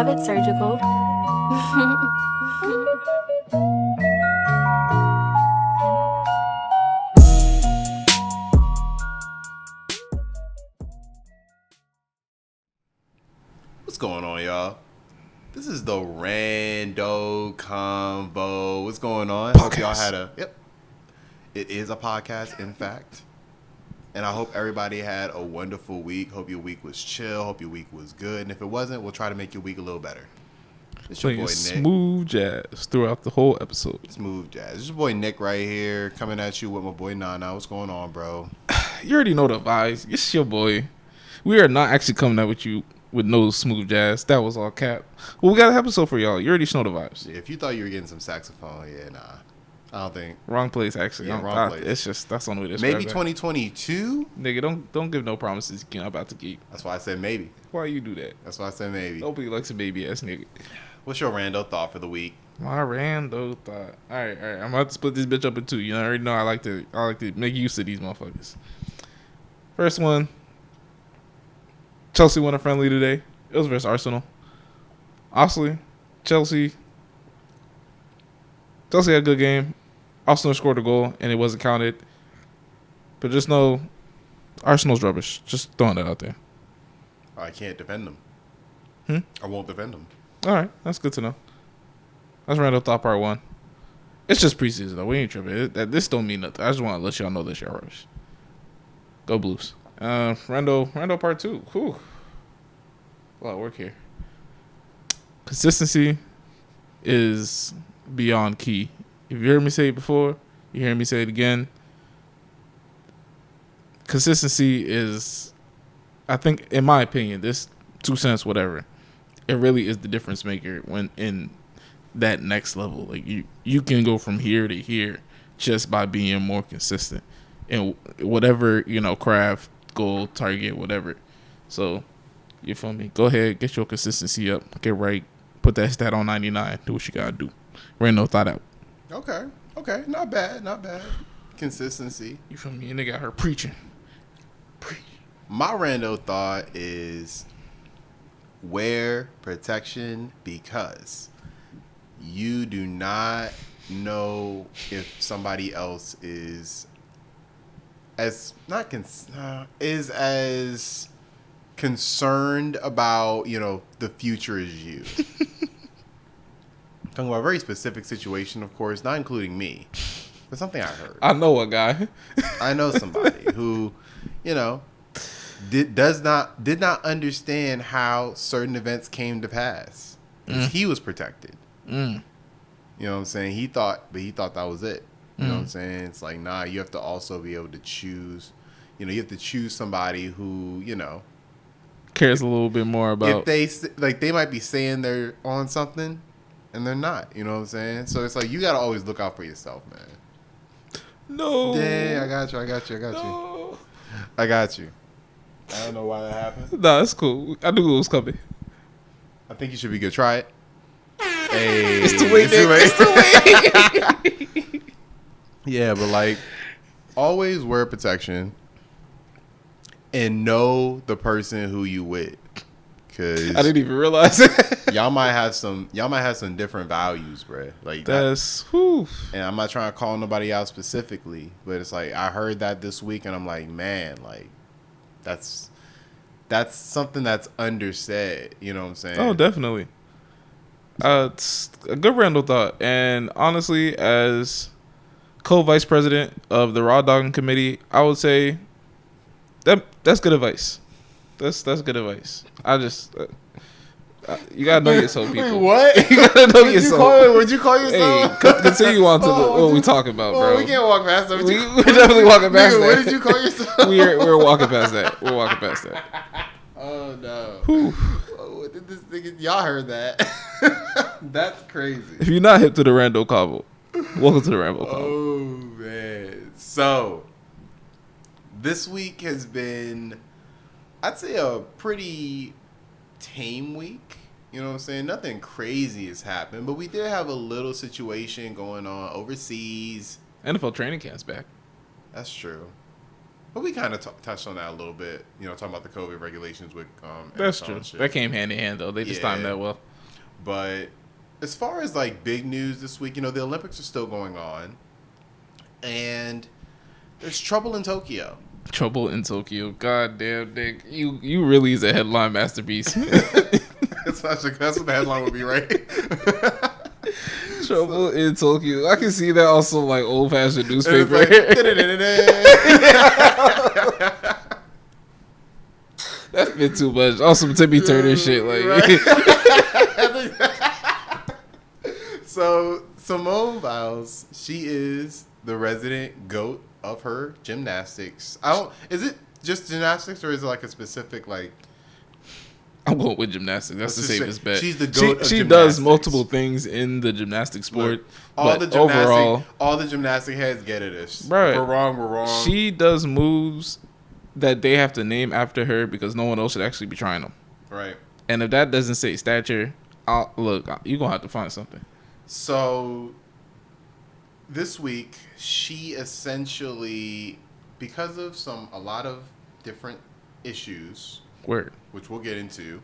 have it surgical. What's going on, y'all? This is the Rando Convo. What's going on? Hope y'all had a It is a podcast, in fact. And I hope everybody had a wonderful week. Hope your week was chill. Hope your week was good. And if it wasn't, we'll try to make your week a little better. It's your boy Nick. Smooth jazz throughout the whole episode. Smooth jazz. It's your boy Nick right here, coming at you with my boy Nana. What's going on, bro? You already know the vibes. It's your boy. We are not actually coming at with you with no smooth jazz. That was all cap. Well, we got an episode for y'all. You already know the vibes. Yeah, if you thought you were getting some saxophone, nah. I don't think. Wrong place, actually. Yeah, wrong place. It's just, that's the only way to maybe 2022? Nigga, don't give no promises you're about to keep. That's why I said maybe. Why you do that? That's why I said maybe. Nobody likes a baby ass nigga. What's your rando thought for the week? My rando thought. All right. I'm about to split this bitch up in two. You know, I already know I like to make use of these motherfuckers. First one. Chelsea won a friendly today. It was versus Arsenal. Honestly, Chelsea had a good game. Arsenal scored a goal, and it wasn't counted. But just know, Arsenal's rubbish. Just throwing that out there. I can't defend them. I won't defend them. All right, that's good to know. That's Randall Thought Part 1. It's just preseason, though. We ain't tripping. This don't mean nothing. I just want to let y'all know this y'all rubbish. Go Blues. Randall Part 2. Whew. A lot of work here. Consistency is beyond key. If you heard me say it before, you hear me say it again. Consistency is, I think, in my opinion, this 2 cents, whatever, it really is the difference maker when in that next level. Like you can go from here to here just by being more consistent in whatever, craft, goal, target, whatever. So, you feel me? Go ahead, get your consistency up, get right, put that stat on 99, do what you gotta do. Rando thought out. Okay, not bad. Consistency. You feel me? And they got her preaching. My rando thought is wear protection because you do not know if somebody else is as concerned about, the future as you. Talking about a very specific situation, of course, not including me, but something I heard. I know a guy. I know somebody who, did not understand how certain events came to pass. He was protected. You know what I'm saying? He thought that was it. You know what I'm saying? It's like, nah, you have to also be able to choose. You have to choose somebody who, cares a little bit more about. If they might be saying they're on something, and they're not. You know what I'm saying? So it's like you gotta always look out for yourself, man. No. Yeah, I got you. No. I got you. I don't know why that happened. Nah, it's cool. I knew it was coming. I think you should be good. Try it. Hey, it's too late. It's too late. Yeah, but always wear protection and know the person who you with. Cause I didn't even realize it. y'all might have some different values, bro. That's whew. And I'm not trying to call nobody out specifically, but it's like I heard that this week, and I'm like, man, that's something that's undersaid. You know what I'm saying? Oh, definitely. It's a good Randall thought, and honestly, as co-vice president of the Raw Dogging Committee, I would say that's good advice. That's good advice. I just you gotta know yourself, people. Wait, what? You gotta know yourself. What'd you call yourself? Hey, continue on to what we talking about, bro. We can't walk past that. We're definitely walking past that. What did you call yourself? We're walking past that. We're walking past that. Oh no. Whew. What did this nigga? Y'all heard that? That's crazy. If you're not hip to the Rando Convo, welcome to the Rando Convo. Oh man. So this week has been, I'd say, a pretty tame week. You know what I'm saying? Nothing crazy has happened, but we did have a little situation going on overseas. NFL training camp's back. That's true. But we kind of touched on that a little bit, talking about the COVID regulations with That's NFL true. and shit. That came hand in hand, though. They just timed that well. But as far as like big news this week, the Olympics are still going on, and there's trouble in Tokyo. Trouble in Tokyo. God damn, Nick. You really is a headline masterpiece. That's what the headline would be, right? Trouble in Tokyo. I can see that also like old fashioned newspaper. Like, that fit too much. On some Timmy Turner shit. Like, So Simone Biles, she is the resident GOAT of her gymnastics. Is it just gymnastics or is it like a specific like? I'm going with gymnastics. That's the safest bet. She's the GOAT of she gymnastics. does multiple things in the gymnastic sport. Look, all the gymnastic heads get it. Right. If we're wrong, we're wrong. She does moves that they have to name after her because no one else should actually be trying them. Right. And if that doesn't say stature, you're going to have to find something. So this week, she essentially, because of a lot of different issues, which we'll get into,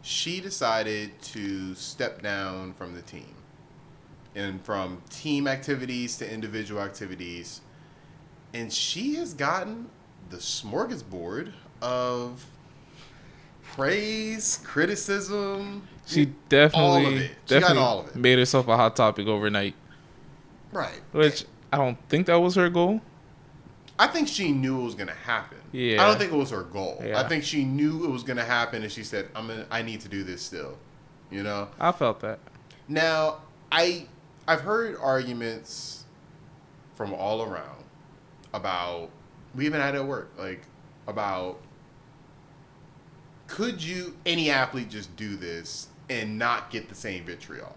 she decided to step down from the team. And from team activities to individual activities. And she has gotten the smorgasbord of praise, criticism. She definitely, all of it. She got all of it. Made herself a hot topic overnight. Right. Which I don't think that was her goal. I think she knew it was going to happen. Yeah. I don't think it was her goal. Yeah. I think she knew it was going to happen, and she said, I need to do this still. I felt that. Now, I've heard arguments from all around about, we even had it at work, like, about, could any athlete just do this and not get the same vitriol?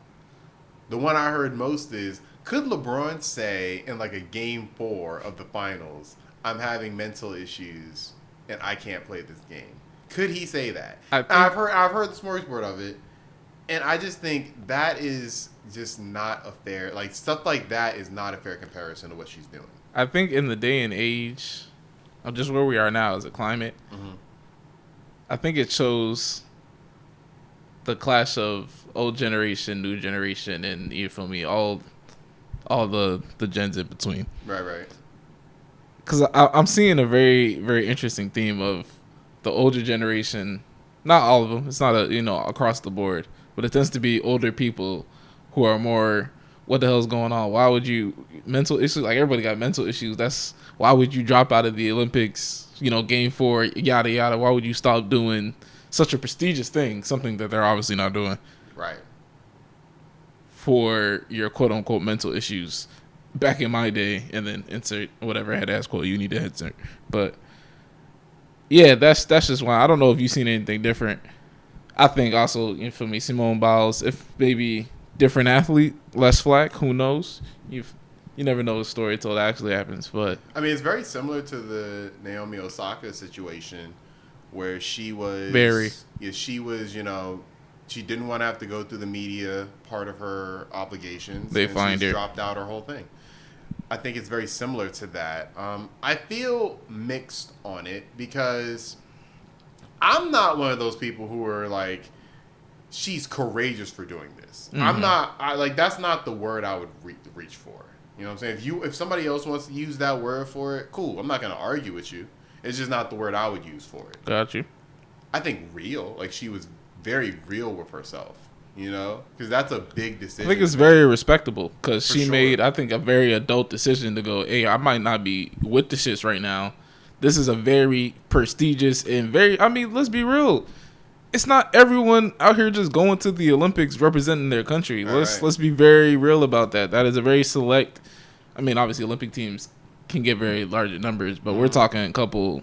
The one I heard most is, could LeBron say in like a game 4 of the finals, I'm having mental issues and I can't play this game? Could he say that? I've heard the smorgasbord of it, and I just think that is just not a fair, like, stuff like that is not a fair comparison to what she's doing. I think in the day and age of just where we are now as a climate, I think it shows the clash of old generation, new generation, and you feel me, all the gens in between. Right. Because I'm seeing a very, very interesting theme of the older generation. Not all of them. It's not across the board, but it tends to be older people who are more, what the hell's going on? Why would you, mental issues? Like, everybody got mental issues. Why would you drop out of the Olympics? Game 4, yada yada. Why would you stop doing such a prestigious thing? Something that they're obviously not doing. Right. For your quote unquote mental issues back in my day, and then insert whatever head ass quote you need to insert. But yeah, that's just why. I don't know if you've seen anything different. I think also, for me, Simone Biles, if maybe different athlete, less flack, who knows? You never know the story until it actually happens. But I mean, it's very similar to the Naomi Osaka situation, where she was she didn't want to have to go through the media part of her obligations. They find her. Dropped out her whole thing. I think it's very similar to that. I feel mixed on it because I'm not one of those people who are like, she's courageous for doing this. I'm not. That's not the word I would reach for. You know what I'm saying? If somebody else wants to use that word for it, cool. I'm not going to argue with you. It's just not the word I would use for it. Got you. I think real. Like, she was very real with herself. Because that's a big decision. I think it's very respectable because she made, sure. I think, a very adult decision to go, hey, I might not be with the shits right now. This is a very prestigious and let's be real. It's not everyone out here just going to the Olympics representing their country. Let's be very real about that. That is a very select. Obviously, Olympic teams can get very large numbers, but we're talking a couple.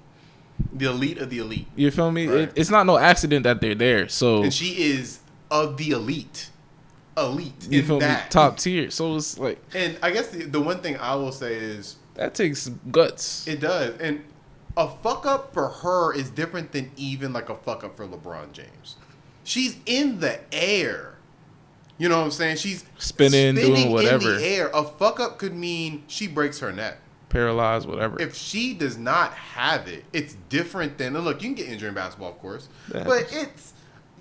The elite of the elite. You feel me? Right. It's not no accident that they're there. So, and she is of the elite. You feel me? Top tier. So it's like. And I guess the one thing I will say is that takes guts. It does, and a fuck up for her is different than even like a fuck up for LeBron James. She's in the air. You know what I'm saying? She's spinning doing whatever. In the air. A fuck up could mean she breaks her neck. Paralyzed, whatever. If she does not have it, it's different than, look, you can get injured in basketball, of course, but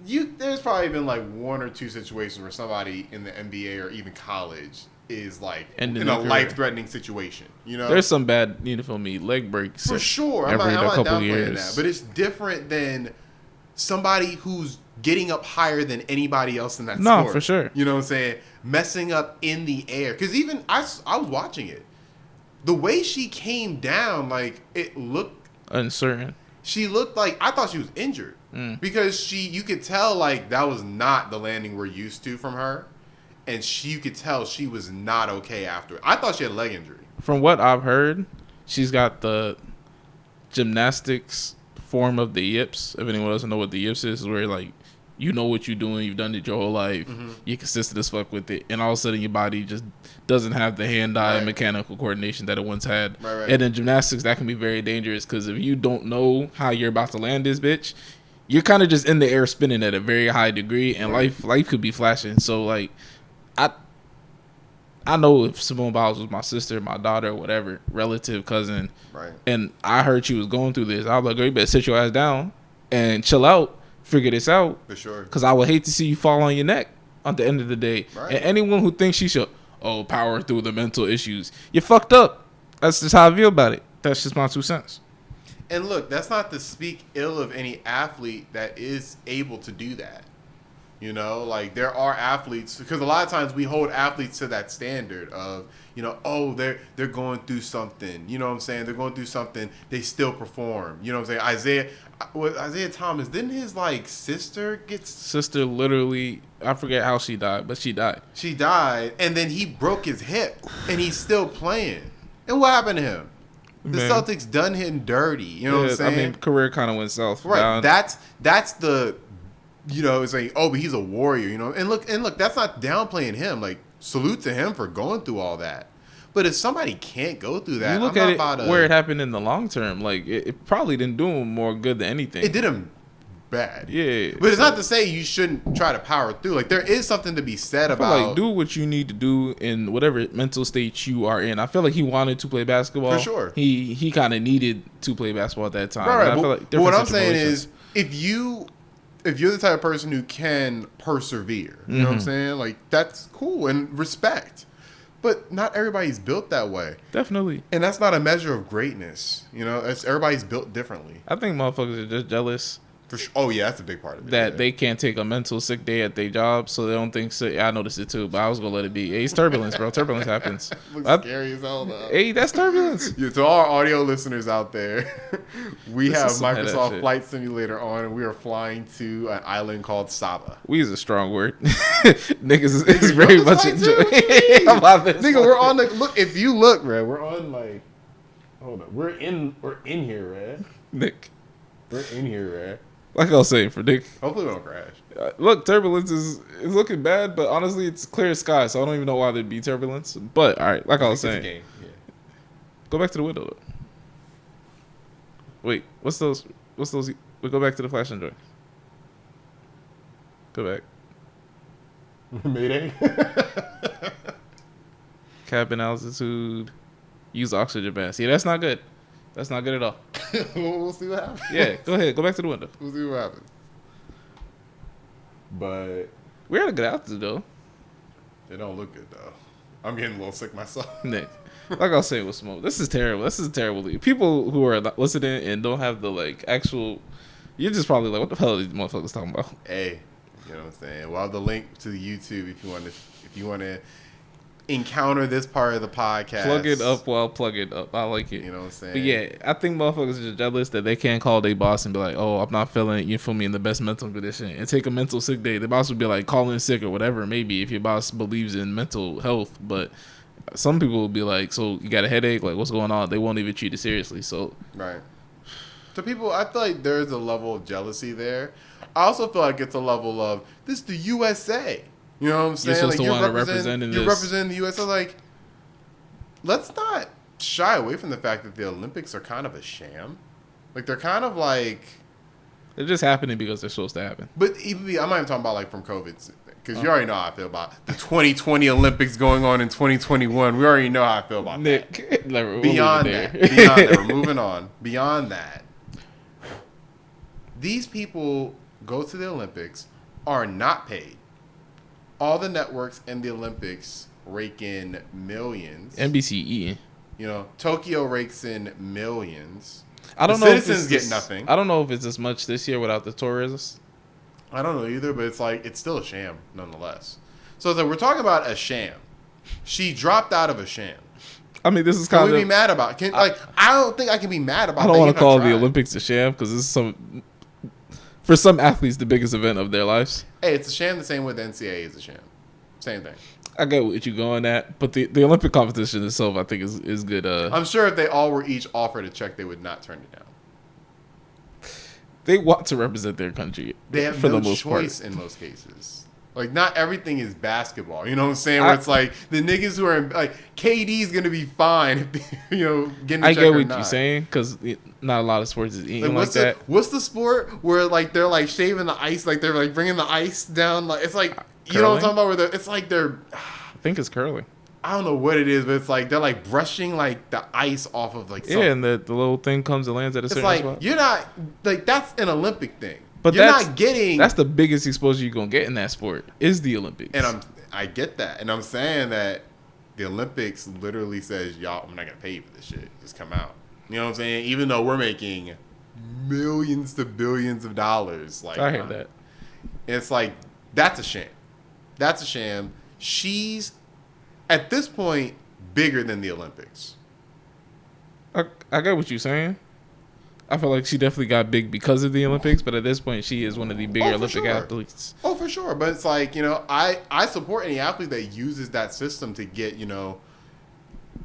There's probably been like one or two situations where somebody in the NBA or even college is like in a life-threatening situation. There's some bad, you feel me, leg breaks for sure. I'm not downplaying that, but it's different than somebody who's getting up higher than anybody else in that sport. No, for sure. You know what I'm saying? Messing up in the air. Because even I was watching it. The way she came down, like, it looked uncertain. She looked like, I thought she was injured. Because you could tell, like, that was not the landing we're used to from her. And you could tell she was not okay after it. I thought she had a leg injury. From what I've heard, she's got the gymnastics form of the yips. If anyone doesn't know what the yips is where, like, you know what you're doing, you've done it your whole life, you're consistent as fuck with it, and all of a sudden your body just doesn't have the hand-eye mechanical coordination that it once had. Right. And in gymnastics, that can be very dangerous because if you don't know how you're about to land this bitch, you're kind of just in the air spinning at a very high degree, and life could be flashing. So, like, I know if Simone Biles was my sister, my daughter, whatever, relative, cousin, and I heard she was going through this, I was like, girl, you better sit your ass down and chill out. Figure this out. For sure. Because I would hate to see you fall on your neck at the end of the day. Right. And anyone who thinks she should, power through the mental issues, you're fucked up. That's just how I feel about it. That's just my 2 cents. And look, that's not to speak ill of any athlete that is able to do that. You know, like there are athletes, because a lot of times we hold athletes to that standard of, they're going through something. You know what I'm saying? They're going through something. They still perform. You know what I'm saying? Isaiah Thomas, didn't his sister literally, I forget how she died, but she died. She died, and then he broke his hip, and he's still playing. And what happened to him? The Celtics done him dirty. You know what I'm saying? I mean, career kind of went south. Right. Down. That's the, it's like, but he's a warrior. And look, that's not downplaying him. Like, salute to him for going through all that. But if somebody can't go through that, you look at it where it happened in the long term. Like it probably didn't do him more good than anything. It did him bad. Yeah, but it's not to say you shouldn't try to power through. Like there is something to be said about. Like do what you need to do in whatever mental state you are in. I feel like he wanted to play basketball. For sure. He kind of needed to play basketball at that time. Right. I feel like what I'm saying is if you're the type of person who can persevere, you know what I'm saying? Like that's cool and respect. But not everybody's built that way. Definitely. And that's not a measure of greatness. Everybody's built differently. I think motherfuckers are just jealous. For sure. Oh, yeah, that's a big part of it. That they can't take a mental sick day at their job, so they don't think so. I noticed it too, but I was going to let it be. Hey, it's turbulence, bro. Turbulence happens. Looks scary as hell, though. Hey, that's turbulence. Yeah, to all our audio listeners out there, we have Microsoft Flight Simulator on, and we are flying to an island called Saba. We is a strong word. Niggas is very much enjoying. Nigga, we're on the... Look, if you look, Red, we're on, like... Hold on. We're in here, Red. Nick. We're in here, Red. Like I was saying, for Nick. Hopefully we don't crash. Look, turbulence is looking bad, but honestly, it's clear sky, so I don't even know why there'd be turbulence. But, all right, like I was saying. Game. Yeah. Go back to the window, though. Wait, what's those? We go back to the flash and joy. Go back. Mayday? Cabin altitude. Use oxygen mask. Yeah, that's not good. That's not good at all. We'll see what happens. Yeah, go ahead. Go back to the window. We'll see what happens. But we're at a good altitude, though. They don't look good, though. I'm getting a little sick myself. Nick, like I was saying with smoke, this is terrible. This is a terrible league. People who are listening and don't have the actual, you're just probably like, what the hell are these motherfuckers talking about? Hey, you know what I'm saying? We'll have the link to the YouTube if you want to encounter this part of the podcast. Plug it up while plug it up. I like it. You know what I'm saying? But yeah, I think motherfuckers are just jealous that they can't call their boss and be like, oh, I'm not feeling, you feel me, in the best mental condition, and take a mental sick day. The boss would be like, call in sick or whatever, maybe, if your boss believes in mental health. But some people will be like, so you got a headache? Like, what's going on? They won't even treat it seriously. So right. So people, I feel like there's a level of jealousy there. I also feel like it's a level of, this is the USA. You know what I'm saying? You're supposed to want to represent in this. You're representing the U.S. So, like, let's not shy away from the fact that the Olympics are kind of a sham. Like, they're kind of like... They're just happening because they're supposed to happen. But I'm not even talking about, like, from COVID. Because you already know how I feel about the 2020 Olympics going on in 2021. We already know how I feel about Nick, that. Beyond that. We're moving on. Beyond that. These people go to the Olympics are not paid. All the networks in the Olympics rake in millions. NBC eating. Tokyo rakes in millions. I don't the know. Citizens get nothing. I don't know if it's as much this year without the tourists. I don't know either, but it's still a sham nonetheless. So we're talking about a sham. She dropped out of a sham. I mean, this is kind of. Can we be mad about? I don't think I can be mad about. I don't want to call the Olympics a sham because this is for some athletes, the biggest event of their lives. Hey, it's a sham the same way the NCAA is a sham. Same thing. I get what you're going at, but the Olympic competition itself, I think, is good. I'm sure if they all were each offered a check, they would not turn it down. They want to represent their country. They have no choice in most cases. Like, not everything is basketball. You know what I'm saying? Where it's like the niggas who are KD's gonna be fine if getting a check. I get what you're saying because not a lot of sports is eating like that. What's the sport where they're shaving the ice, they're bringing the ice down? It's like you know what I'm talking about? It's like they're. I think it's curling. I don't know what it is, but it's like they're brushing the ice off of something. Yeah, and the little thing comes and lands at a certain spot. You're not that's an Olympic thing. But you're not getting. That's the biggest exposure you're gonna get in that sport is the Olympics. And I get that, and I'm saying that the Olympics literally says, y'all, I'm not gonna pay you for this shit. Just come out. You know what I'm saying? Even though we're making millions to billions of dollars, I hear that. It's that's a sham. That's a sham. She's at this point bigger than the Olympics. I get what you're saying. I feel like she definitely got big because of the Olympics, but at this point, she is one of the bigger Olympic athletes. Oh, for sure. But it's I support any athlete that uses that system to get,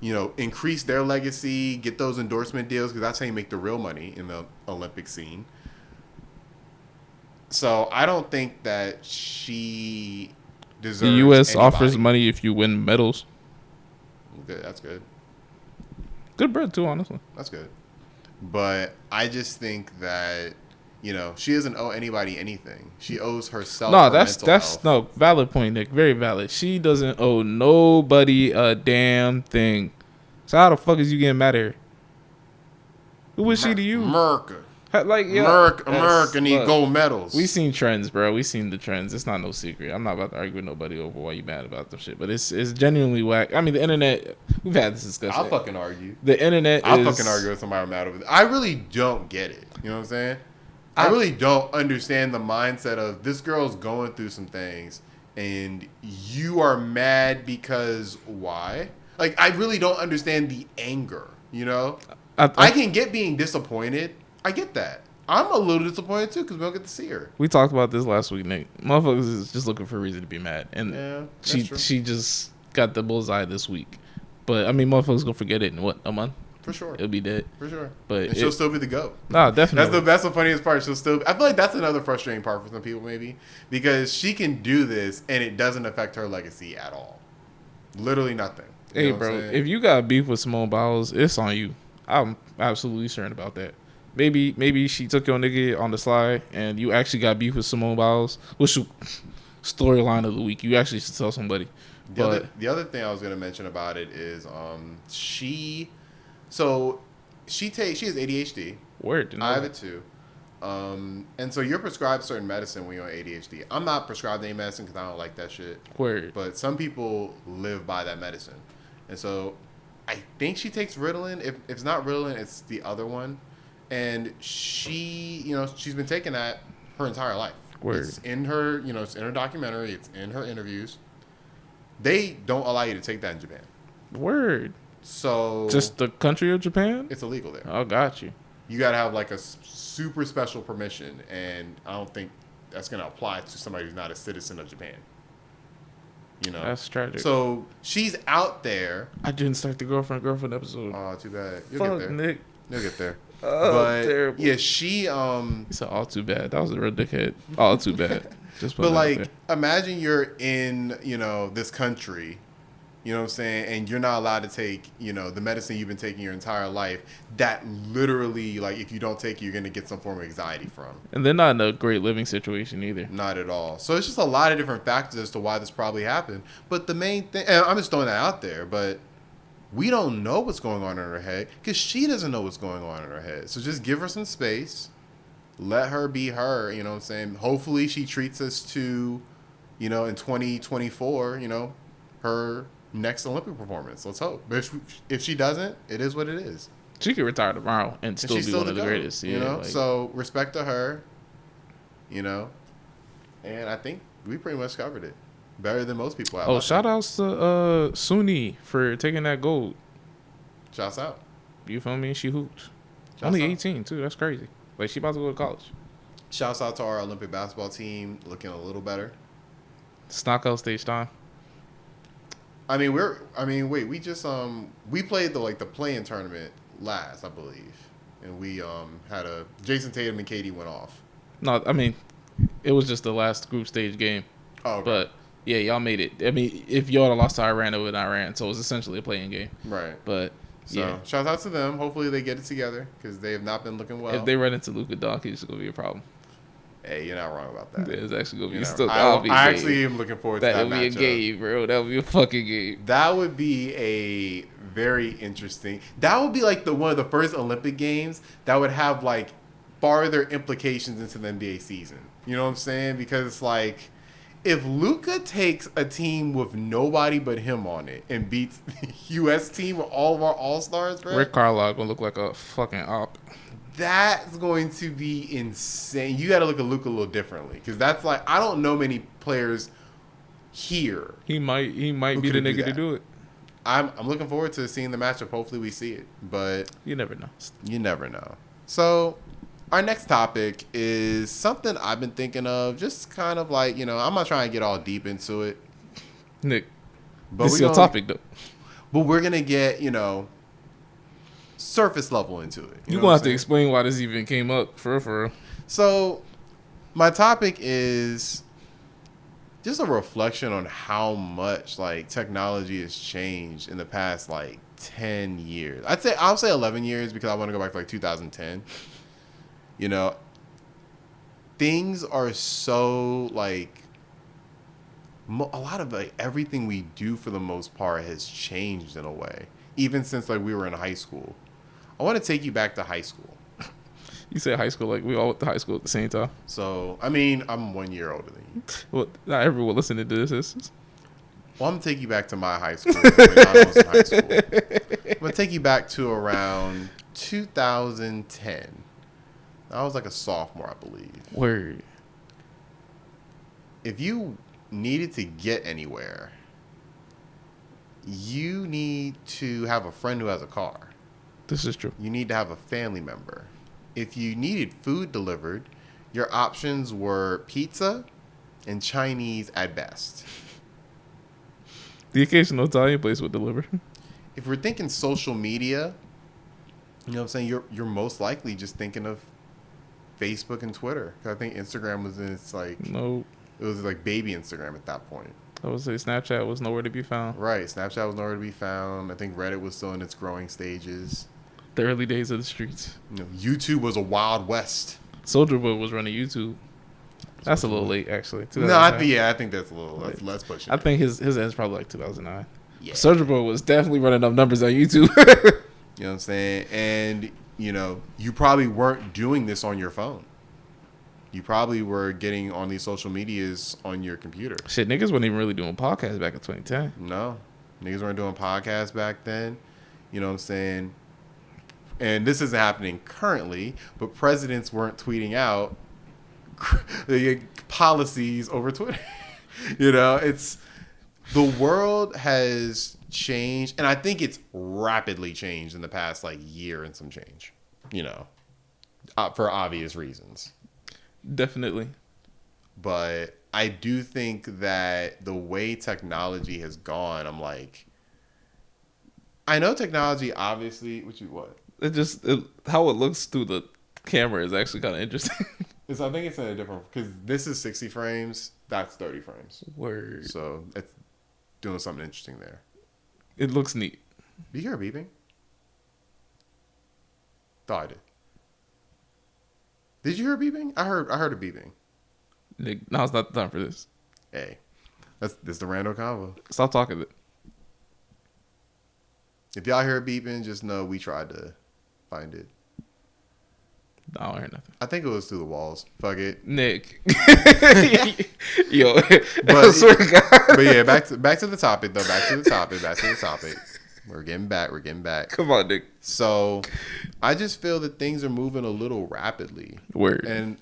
increase their legacy, get those endorsement deals, because that's how you make the real money in the Olympic scene. So I don't think that she deserves. The U.S. offers money if you win medals. Good. That's good. Good bread, too, honestly. That's good. But I just think that, she doesn't owe anybody anything. She owes herself. No, that's no valid point, Nick. Very valid. She doesn't owe nobody a damn thing. So how the fuck is you getting mad at her? Who was she to you? America. America need gold medals. We seen trends, bro. We seen the trends. It's not no secret. I'm not about to argue with nobody over why you mad about the shit. But it's genuinely whack. I mean, the internet. We've had this discussion. I'll fucking argue. The internet. I'll fucking argue with somebody I'm mad over. I really don't get it. You know what I'm saying? I really don't understand the mindset of this girl's going through some things, and you are mad because why? I really don't understand the anger. I can get being disappointed. I get that. I'm a little disappointed too because we don't get to see her. We talked about this last week, Nick. Motherfuckers is just looking for a reason to be mad, and yeah, she just got the bullseye this week. But I mean, motherfuckers gonna forget it in what, a month? For sure, it'll be dead. For sure, but she'll still be the GOAT. Nah, definitely. That's the funniest part. She'll still. I feel like that's another frustrating part for some people, maybe because she can do this and it doesn't affect her legacy at all. Literally nothing. Hey, bro, if you got beef with Simone Biles, it's on you. I'm absolutely certain about that. Maybe she took your nigga on the slide and you actually got beef with Simone Biles. What's your storyline of the week? You actually should tell somebody. The other thing I was going to mention about it is she has ADHD. Word. I have it too. And so you're prescribed certain medicine when you're on ADHD. I'm not prescribed any medicine because I don't like that shit. Word. But some people live by that medicine. And so I think she takes Ritalin. If it's not Ritalin, it's the other one. And she's been taking that her entire life. Word. It's in her, it's in her documentary. It's in her interviews. They don't allow you to take that in Japan. Word. So just the country of Japan? It's illegal there. Oh, got you. You got to have a super special permission, and I don't think that's going to apply to somebody who's not a citizen of Japan. That's tragic. So she's out there. I didn't start the girlfriend episode. Oh, too bad. You'll get there. Nick. You'll get there. Oh, but terrible. Yeah, she He said all too bad. That was a real dickhead. All too bad. Just but imagine you're in, this country, you know what I'm saying, and you're not allowed to take, the medicine you've been taking your entire life that literally, if you don't take it, you're going to get some form of anxiety from. And they're not in a great living situation either. Not at all. So it's just a lot of different factors as to why this probably happened. But the main thing, and I'm just throwing that out there, but we don't know what's going on in her head because she doesn't know what's going on in her head. So just give her some space. Let her be her. You know what I'm saying? Hopefully, she treats us to, in 2024, her next Olympic performance. Let's hope. But if she doesn't, it is what it is. She could retire tomorrow and still be one of the greatest. Yeah, So respect to her. And I think we pretty much covered it better than most people. Shout outs to Suni for taking that gold. Shouts out. You feel me? She hooped. Only 18 too. That's crazy. Like, she about to go to college. Shouts out to our Olympic basketball team, looking a little better. It's knockout stage time. We just we played the play-in tournament last, I believe, and we had Jason Tatum and Katie went off. No, it was just the last group stage game. Oh, okay. But yeah, y'all made it. If y'all had lost to Iran, it would Iran, so it was essentially a playing game. Right. But so yeah, shout out to them. Hopefully they get it together because they have not been looking well. If they run into Luka Doncic, it's gonna be a problem. Hey, you're not wrong about that. It's actually gonna be I actually am looking forward to that. That would be a game, bro. That would be a fucking game. That would be a very interesting. That would be like one of the first Olympic games that would have like farther implications into the NBA season. You know what I'm saying? Because it's like, if Luka takes a team with nobody but him on it and beats the U.S. team with all of our all-stars, bro, Rick Carlisle gonna look like a fucking op. That's going to be insane. You got to look at Luka a little differently because that's like, I don't know many players here. He might be the nigga to do it. I'm looking forward to seeing the matchup. Hopefully we see it, but you never know. So our next topic is something I've been thinking of, just kind of like, I'm not trying to get all deep into it, Nick. But this is your topic though. But we're gonna get surface level into it. You're gonna have to explain why this even came up for real. So my topic is just a reflection on how much like technology has changed in the past like 10 years. I'll say 11 years because I want to go back to like 2010. Things are so like a lot of like everything we do for the most part has changed in a way, even since like we were in high school. I want to take you back to high school. You say high school like we all went to high school at the same time. So, I'm 1 year older than you. Well, not everyone listening to this is. Well, I'm going to take you back to my high school. When I was in high school. I'm going to take you back to around 2010. I was like a sophomore, I believe. Word. If you needed to get anywhere, you need to have a friend who has a car. This is true. You need to have a family member. If you needed food delivered, your options were pizza and Chinese at best. The occasional Italian place would deliver. If we're thinking social media, you know what I'm saying, you're most likely just thinking of Facebook and Twitter. I think Instagram was in its like... No. It was like baby Instagram at that point. I would say Snapchat was nowhere to be found. Right. Snapchat was nowhere to be found. I think Reddit was still in its growing stages. The early days of the streets. YouTube was a wild west. Soulja Boy was running YouTube. That's a little late, actually. No, I think that's a little less pushing. I think his end's probably like 2009. Yeah. Soulja Boy was definitely running up numbers on YouTube. You know what I'm saying? And, you probably weren't doing this on your phone. You probably were getting on these social medias on your computer. Shit, niggas weren't even really doing podcasts back in 2010. No. Niggas weren't doing podcasts back then. You know what I'm saying? And this isn't happening currently, but presidents weren't tweeting out policies over Twitter. It's the world has changed, and I think it's rapidly changed in the past like year and some change. For obvious reasons. Definitely. But I do think that the way technology has gone, I'm like, I know technology obviously. What? How it looks through the camera is actually kind of interesting. I think it's in a different, because this is 60 frames, that's 30 frames. Word. So it's doing something interesting there. It looks neat. Do you hear a beeping? Thought I did. Did you hear a beeping? I heard a beeping. Nick, now's not the time for this. Hey, this is the Rando Convo. Stop talking. If y'all hear a beeping, just know we tried to find it. I don't hear nothing. I think it was through the walls. Fuck it, Nick. Yo, but I swear to God. but yeah, back to the topic though. Back to the topic. We're getting back. Come on, Nick. So, I just feel that things are moving a little rapidly. Word. And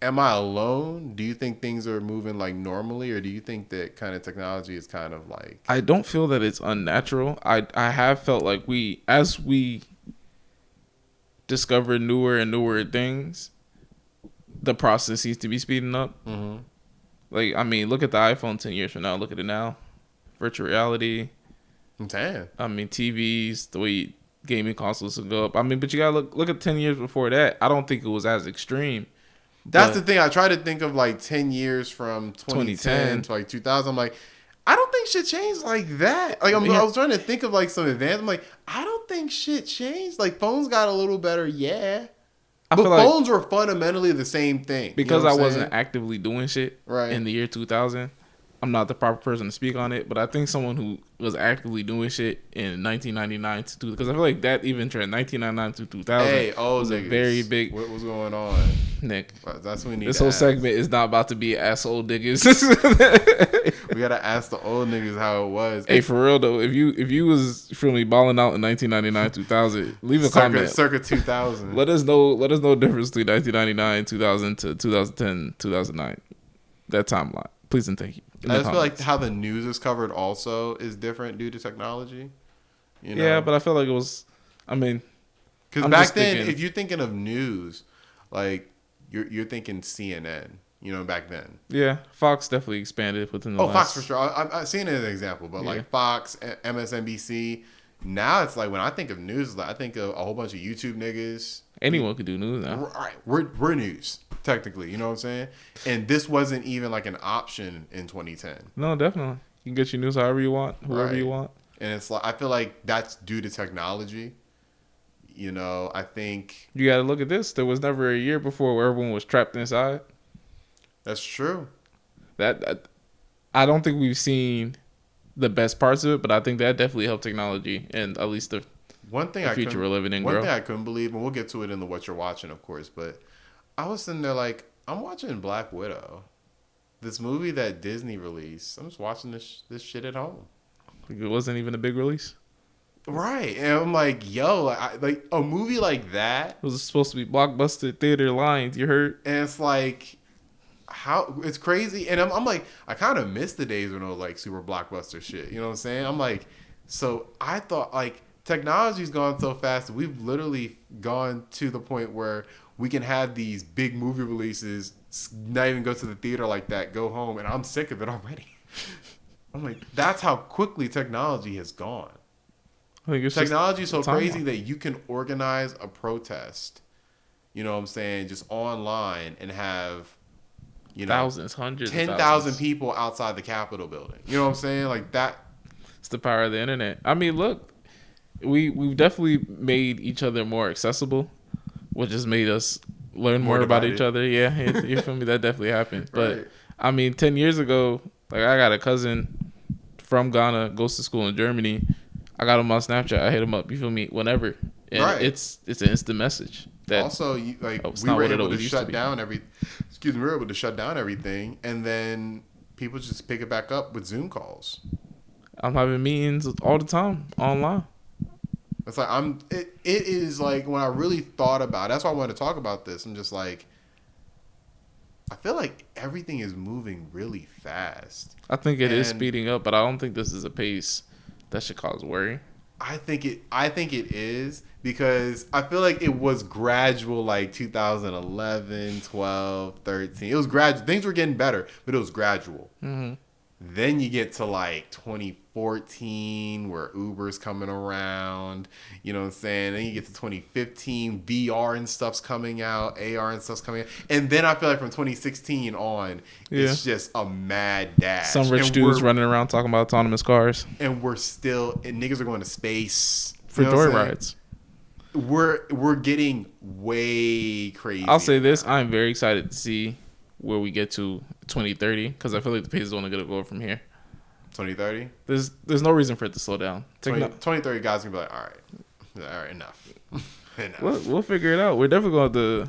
am I alone? Do you think things are moving like normally, or do you think that kind of technology is kind of like? I don't feel that it's unnatural. I have felt like as we discover newer and newer things, the process seems to be speeding up. Mm-hmm. Like, I mean, look at the iPhone 10 years from now. Look at it now. Virtual reality. Damn. I mean, TVs, the way gaming consoles will go up. I mean, but you gotta look at 10 years before that. I don't think it was as extreme. That's the thing. I try to think of like 10 years from 2010 to like 2000. I'm like, I don't think shit changed like that. Like, I was trying to think of like some advance. I'm like, I don't think shit changed. Like, phones got a little better, yeah. But phones were fundamentally the same thing. Because I wasn't actively doing shit in the year 2000. I'm not the proper person to speak on it, but I think someone who was actively doing shit in 1999 to 2000, because I feel like that even trend 1999 to 2000 was a very big. What was going on, Nick? That's what we need. This whole segment is not about to be asshole niggas. We gotta ask the old niggas how it was. Hey, for real though, if you was feel me balling out in 1999 2000, leave a comment. Circa 2000. Let us know the difference between 1999 2000 to 2010 2009. That timeline, please and thank you. I just feel like how the news is covered also is different due to technology. You know? Yeah, but I feel like it was. I mean, because back then, if you're thinking of news, like you're thinking CNN. You know, back then. Yeah, Fox definitely expanded within the. Fox for sure. I've seen it as an example, but like Fox, MSNBC. Now it's like when I think of news, like I think of a whole bunch of YouTube niggas. Anyone could do news now. Right, we're news technically. You know what I'm saying? And this wasn't even like an option in 2010. No, definitely. You can get your news however you want, whoever you want. And it's like I feel like that's due to technology. You know, I think you got to look at this. There was never a year before where everyone was trapped inside. That's true. That I don't think we've seen the best parts of it, but I think that definitely helped technology and at least the future we're living in. One thing I couldn't believe, and we'll get to it in the what you're watching, of course, but I was sitting there like, I'm watching Black Widow, this movie that Disney released. I'm just watching this shit at home. It wasn't even a big release. Right. And I'm like, yo, like a movie like that. It was supposed to be blockbuster theater lines. You heard? And it's like, how it's crazy. And I'm like, I kind of miss the days when it was like super blockbuster shit. You know what I'm saying? I'm like, so I thought like technology's gone so fast. We've literally gone to the point where we can have these big movie releases, not even go to the theater like that, go home. And I'm sick of it already. I'm like, that's how quickly technology has gone. I think technology is so crazy that you can organize a protest, you know what I'm saying, just online and have, you know, thousands, hundreds, 10,000 people outside the Capitol building. You know what I'm saying? Like that. It's the power of the internet. I mean, look, we've definitely made each other more accessible, which has made us learn more about each other. Yeah, you feel me? That definitely happened. But right. I mean, 10 years ago, like I got a cousin from Ghana, goes to school in Germany. I got him on Snapchat. I hit him up. You feel me? Whenever, and right. It's an instant message. That also, we were able to shut down we were able to shut down everything, and then people just pick it back up with Zoom calls. I'm having meetings all the time online. It's like it is like when I really thought about it, that's why I wanted to talk about this. I'm just like, I feel like everything is moving really fast. I think it is speeding up, but I don't think this is a pace that should cause worry. I think it is because I feel like it was gradual, like 2011, 12, 13. It was gradual. Things were getting better, but it was gradual. Mm-hmm. Then you get to like 2014 where Uber's coming around, you know what I'm saying? Then you get to 2015, VR and stuff's coming out, AR and stuff's coming out. And then I feel like from 2016 on, it's just a mad dash. Some rich dudes running around talking about autonomous cars. And niggas are going to space. For joyrides. We're getting way crazy. I'll say this, I'm very excited to see where we get to 2030 because I feel like the pace is only going to go up from here. 2030? There's no reason for it to slow down. 2030 guys going to be like, all right, enough. We'll figure it out. We're definitely going to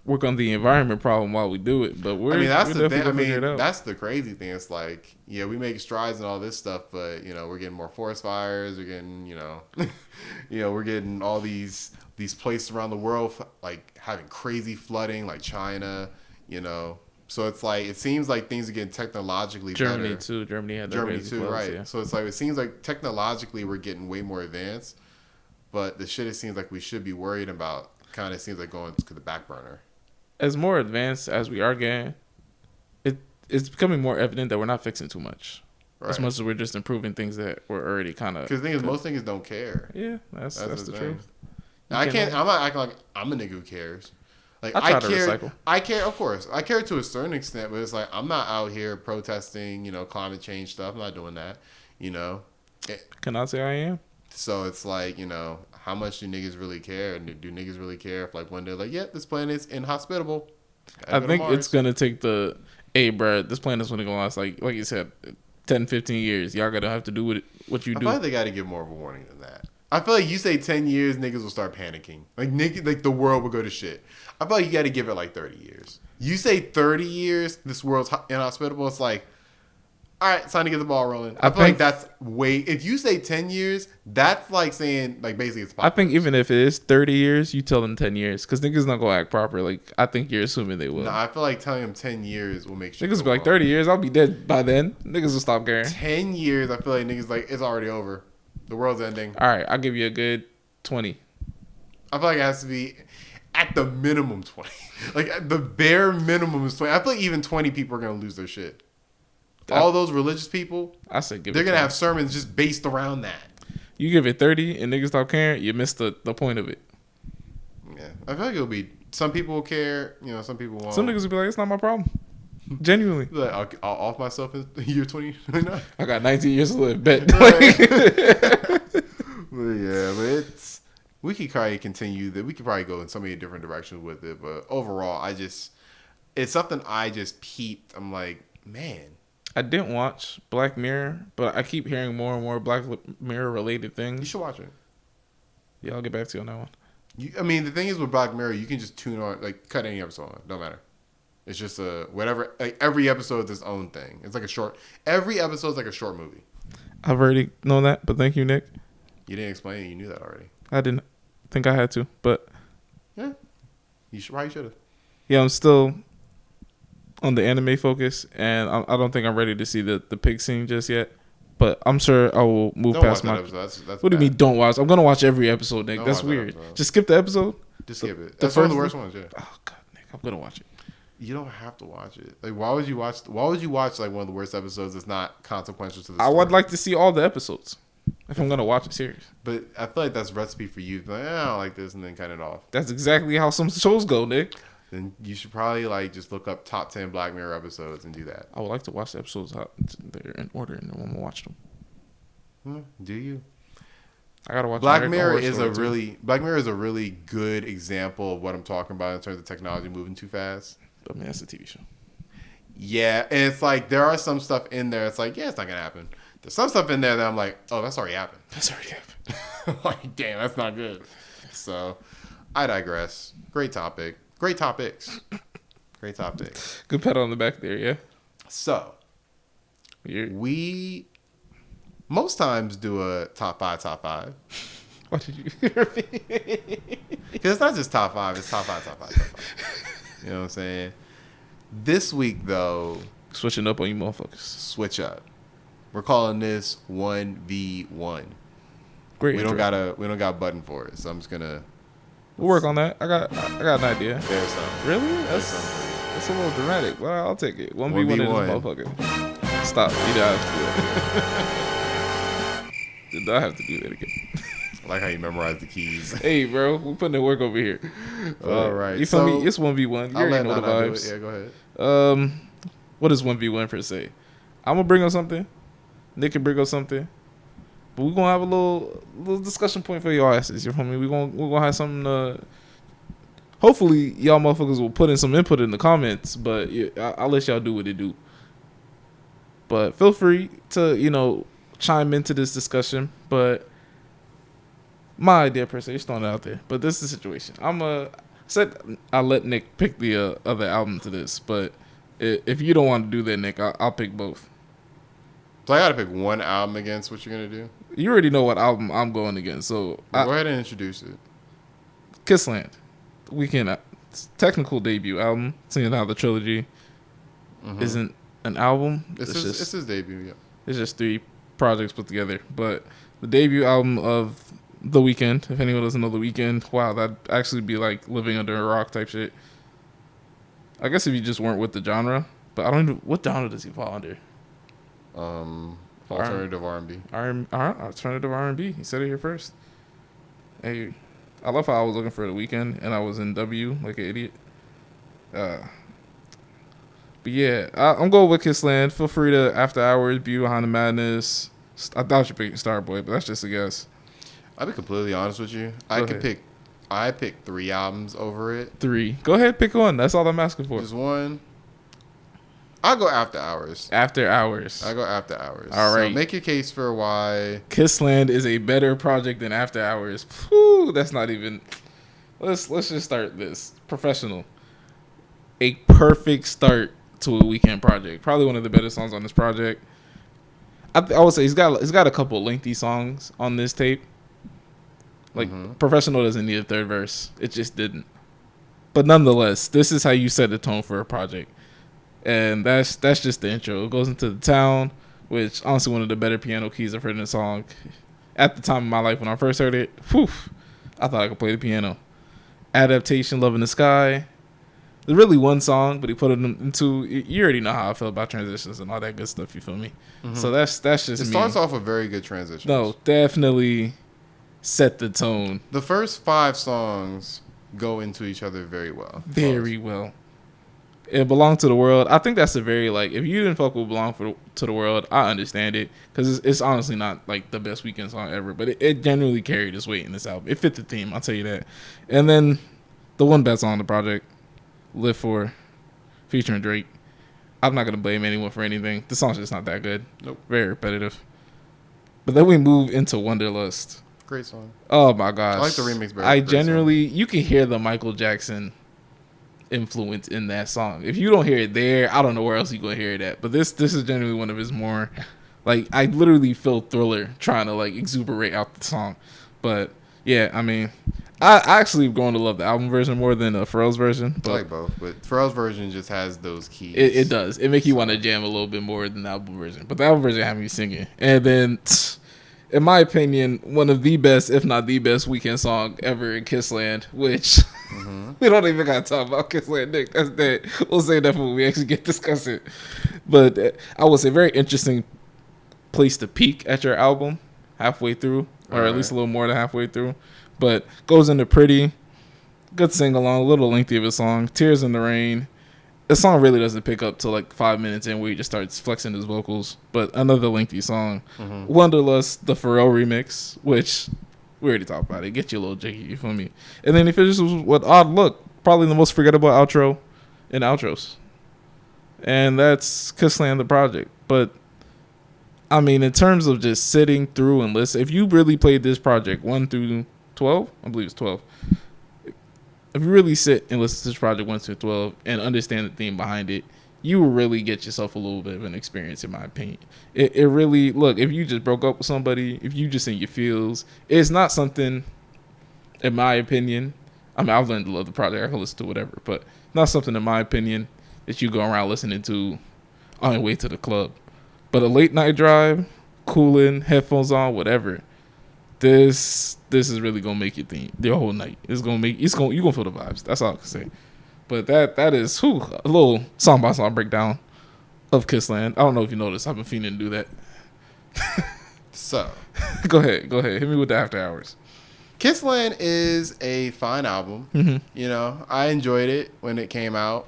work on the environment problem while we do it. But we're that's we're the thing. definitely gonna figure it out. That's the crazy thing. It's like, yeah, we make strides and all this stuff, but we're getting more forest fires. We're getting, we're getting all these places around the world like having crazy flooding, like China. So it's like it seems like things are getting technologically Germany better. too. Germany had Germany crazy too, floods, right? yeah. So it's like it seems like technologically we're getting way more advanced, but the shit it seems like we should be worried about kind of seems like going to the back burner. As more advanced as we are getting, it's becoming more evident that we're not fixing too much. Right. As much as we're just improving things that we're already kind of. Because the thing is, most things don't care. Yeah, that's the truth. Now, I'm not acting like I'm a nigga who cares. Like I try to recycle. I care, of course. I care to a certain extent, but it's like I'm not out here protesting, climate change stuff. I'm not doing that, Can I say I am? So it's like, how much do niggas really care? And do niggas really care if like one day like, yeah, this planet's inhospitable? I think it's gonna take hey, bro, this planet's gonna last like you said, 10, 15 years. Y'all gotta have to do what you do. I feel like they gotta give more of a warning than that. I feel like you say 10 years, niggas will start panicking. Like the world will go to shit. I feel like you got to give it like 30 years. You say 30 years, this world's inhospitable. It's like, all right, it's time to get the ball rolling. I feel like that's if you say 10 years, that's like saying, like, basically it's possible. I think even if it is 30 years, you tell them 10 years. Because niggas not going to act proper. Like, I think you're assuming they will. No, I feel like telling them 10 years will make sure. Niggas be like, 30 years, I'll be dead by then. Niggas will stop caring. 10 years, I feel like niggas like, it's already over. The world's ending. All right, I'll give you a good 20. I feel like it has to be at the minimum 20. Like, at the bare minimum is 20. I feel like even 20 people are going to lose their shit. All those religious people, I said give they're it going to have sermons just based around that. You give it 30 and niggas stop caring, you missed the point of it. Yeah. I feel like it'll be, some people will care, some people won't. Some niggas will be like, it's not my problem. Genuinely. Like, I'll off myself in year 2029. I got 19 years to live, bet. But we could probably continue that. We could probably go in so many different directions with it. But overall, it's something I just peeped. I'm like, man. I didn't watch Black Mirror, but I keep hearing more and more Black Mirror related things. You should watch it. Yeah, I'll get back to you on that one. The thing is with Black Mirror, you can just tune on, like, cut any episode on. Don't matter. It's just whatever. Like, every episode is its own thing. It's like every episode is like a short movie. I've already known that, but thank you, Nick. You didn't explain it. You knew that already. I didn't think I had to, but yeah, you should have. Yeah, I'm still on the anime focus, and I don't think I'm ready to see the pig scene just yet. But I'm sure I will move past my. That's what do you mean? Don't watch? I'm gonna watch every episode, Nick. That's weird. Just skip the episode. Just skip it. That's one of the worst ones. Yeah. Oh God, Nick, I'm gonna watch it. You don't have to watch it. Like, why would you watch like one of the worst episodes that's not consequential to the story? I would like to see all the episodes if I'm gonna watch a series. But I feel like that's a recipe for you. Like, I don't like this, and then cut it off. That's exactly how some shows go, Nick. Then you should probably like just look up top 10 Black Mirror episodes and do that. I would like to watch the episodes how they're in order, and then I'm gonna watch them. Do you? I gotta watch. Black Mirror is a really good example of what I'm talking about in terms of technology moving too fast. I mean, that's a TV show. Yeah, and it's like there are some stuff in there. It's like, yeah, it's not gonna happen. There's some stuff in there that I'm like, oh, that's already happened. Like, damn, that's not good. So, I digress. Great topic. Great topics. Great topic. Good pat on the back there, yeah. So, we most times do a top five. What did you repeat? Because it's not just top five. It's top five. You know what I'm saying? This week, though, switching up on you motherfuckers. Switch up. We're calling this 1v1. Great. We don't got a button for it, so I'm just gonna. We'll work on that. I got an idea. There's some. Really? That's a little dramatic. Well, I'll take it. 1v1 in this motherfucker. Stop. You don't have to do that. Did I have to do that again? I like how you memorize the keys. Hey, bro, we putting in work over here. All right. You feel me? It's 1v1. You already know the vibes. Yeah, go ahead. What is 1v1 per se? I'm gonna bring up something. Nick can bring up something. But we're gonna have a little discussion point for y'all asses. You feel me? We're gonna have something. Hopefully, y'all motherfuckers will put in some input in the comments. But yeah, I'll let y'all do what they do. But feel free to chime into this discussion. But my idea per se, just throwing it out there. But this is the situation. said I'll let Nick pick the other album to this, but if you don't want to do that, Nick, I'll pick both. So I gotta pick one album against what you're gonna do. You already know what album I'm going against, so Well, go ahead and introduce it. Kissland, Weeknd, technical debut album. Seeing how the trilogy isn't an album, It's his debut. Yeah, it's just 3 projects put together. But the debut album of The Weeknd. If anyone doesn't know The Weeknd, wow, that'd actually be like living under a rock type shit. I guess if you just weren't with the genre, but I don't know what genre does he fall under. Alternative R&B. Alternative R&B. He said it here first. Hey, I love how I was looking for The Weeknd and I was in W like an idiot. But yeah, I'm going with Kissland. Feel free to After Hours, Beauty Behind the Madness. I thought you picked Starboy, but that's just a guess. I'll be completely honest with you. I picked 3 albums over it. 3. Go ahead, pick one. That's all I'm asking for. Just one. I'll go After Hours. After Hours. I'll go After Hours. All right. So make your case for why Kissland is a better project than After Hours. Whew, that's not even. Let's just start this. Professional. A perfect start to a Weeknd project. Probably one of the better songs on this project. I would say he's got a couple lengthy songs on this tape. Like Professional doesn't need a third verse. It just didn't. But nonetheless, this is how you set the tone for a project. And that's just the intro. It goes into the town, which honestly one of the better piano keys I've heard in a song. At the time of my life when I first heard it, I thought I could play the piano. Adaptation, Love in the Sky. There's really one song, but he put it into. You already know how I feel about transitions and all that good stuff. You feel me? So that's just it me. starts off with very good transitions. No, definitely set the tone. The first 5 songs go into each other very well. Very well. It Belong to the World. I think that's a very, like, if you didn't fuck with to the World, I understand it. Because it's honestly not, like, the best Weeknd song ever. But it genuinely carried its weight in this album. It fit the theme, I'll tell you that. And then the one best song on the project, Live For, featuring Drake. I'm not going to blame anyone for anything. The song's just not that good. Nope. Very repetitive. But then we move into Wanderlust. Great song. Oh, my gosh. I like the remix better. I generally, you can hear the Michael Jackson influence in that song. If you don't hear it there, I don't know where else you're gonna hear it at. But this is generally one of his more, like, I literally feel Thriller trying to like exuberate out the song. But yeah, I mean, I actually going to love the album version more than Pharrell's version. But I like both, but Pharrell's version just has those keys. It does. It makes you want to jam a little bit more than the album version. But the album version had me singing. And then, in my opinion, one of the best, if not the best, Weeknd song ever in Kissland, which we don't even got to talk about Kissland, Nick. That's that. We'll say that when we actually get discussing. But I would say very interesting place to peak at your album halfway through, or at least a little more than halfway through. But goes into Pretty, good sing along, a little lengthy of a song. Tears in the Rain. The song really doesn't pick up till like 5 minutes in where he just starts flexing his vocals. But another lengthy song. Wanderlust, the Pharrell remix, which we already talked about it. Get you a little jiggy, you feel me? And then he finishes with Odd Look, probably the most forgettable outro in outros. And that's Kissland the project. But I mean, in terms of just sitting through and listen, if you really played this project 1 through 12, I believe it's 12. If you really sit and listen to this project 1 through 12 and understand the theme behind it, you will really get yourself a little bit of an experience, in my opinion. It really, look, if you just broke up with somebody, if you just in your feels, it's not something, in my opinion, I mean, I've learned to love the project, I can listen to whatever, but not something, in my opinion, that you go around listening to on your way to the club. But a late night drive, cooling, headphones on, whatever, this is really gonna make you think the whole night. You're gonna feel the vibes. That's all I can say. But that is a little song by song breakdown of Kissland. I don't know if you noticed. I've been feeling to do that. So go ahead. Hit me with the After Hours. Kissland is a fine album. You know, I enjoyed it when it came out.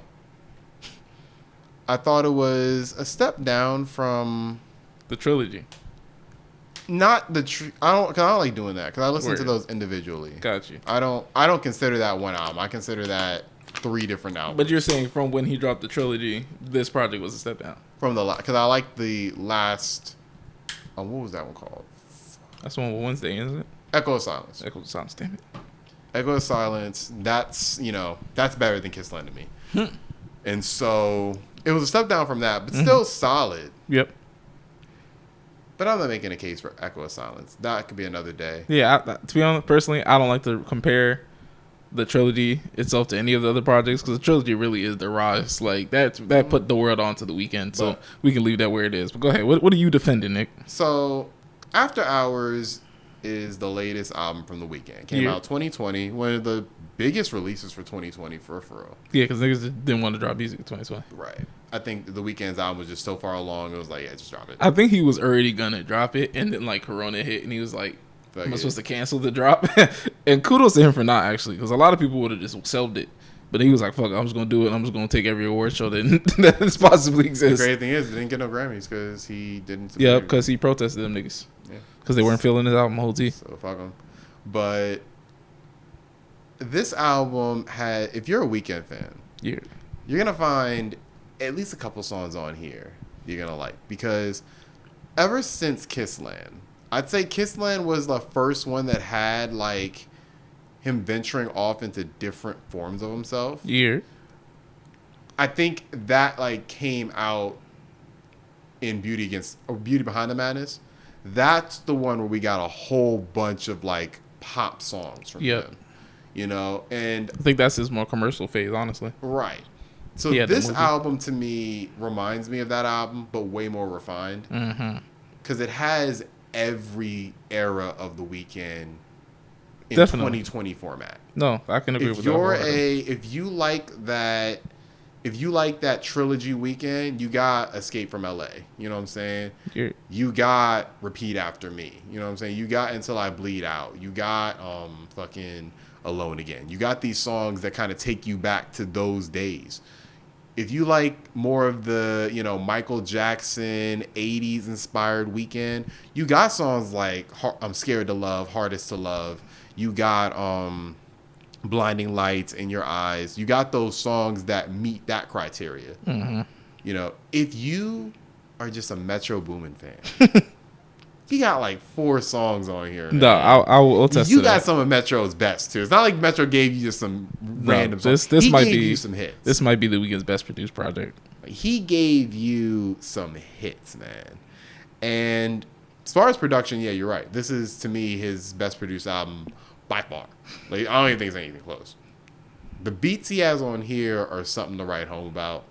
I thought it was a step down from the trilogy. Not the I don't like doing that because I listen to those individually. Got you. I don't consider that one album. I consider that 3 different albums. But you're saying from when he dropped the trilogy, this project was a step down. From because I like the last. What was that one called? That's the one with Wednesday, isn't it? Echo of Silence. Echo of Silence. Damn it. Echo of Silence, that's better than Kissland to me. And so it was a step down from that, but still solid. Yep. But I'm not making a case for Echo of Silence. That could be another day. Yeah, to be honest, personally, I don't like to compare the trilogy itself to any of the other projects because the trilogy really is the rise. Like that put the world onto the Weeknd, so we can leave that where it is. But go ahead. What are you defending, Nick? So After Hours is the latest album from the Weeknd. Came out 2020, one of the biggest releases for 2020 for real. Yeah, because niggas didn't want to drop music in 2020. Right. I think the Weeknd's album was just so far along. It was like, yeah, just drop it. I think he was already gonna drop it, and then like Corona hit, and he was like, "Am I supposed to cancel the drop?" And kudos to him for not actually, because a lot of people would have just shelved it. But he was like, "Fuck, I'm just gonna do it. I'm just gonna take every award show that possibly exists." The great thing is, he didn't get no Grammys because he didn't. Yeah, because he protested them niggas. Yeah, because they weren't feeling his album whole T. So fuck him. But this album had, if you're a Weeknd fan, you're gonna find at least a couple songs on here you're gonna like, because ever since Kissland, I'd say Kissland was the first one that had like him venturing off into different forms of himself. Yeah. I think that like came out in Beauty Behind the Madness. That's the one where we got a whole bunch of like pop songs from him. And I think that's his more commercial phase, honestly. Right. So this album to me reminds me of that album, but way more refined. Because it has every era of the Weeknd in 2020 format. No, I can agree with that. If you like that trilogy Weeknd, you got Escape from LA. You know what I'm saying? Yeah. You got Repeat After Me. You know what I'm saying? You got Until I Bleed Out. You got fucking Alone Again. You got these songs that kind of take you back to those days. If you like more of the, Michael Jackson 80s inspired Weeknd, you got songs like I'm Scared to Love, Hardest to Love. You got Blinding Lights, In Your Eyes. You got those songs that meet that criteria. If you are just a Metro Boomin fan, you got like 4 songs on here. Man. No, I will test you got some of Metro's best too. It's not like Metro gave you just some random songs. This might gave be you some hits. This might be the Weeknd's best produced project. He gave you some hits, man. And as far as production, yeah, you're right. This is to me his best produced album by far. Like, I don't even think it's anything close. The beats he has on here are something to write home about.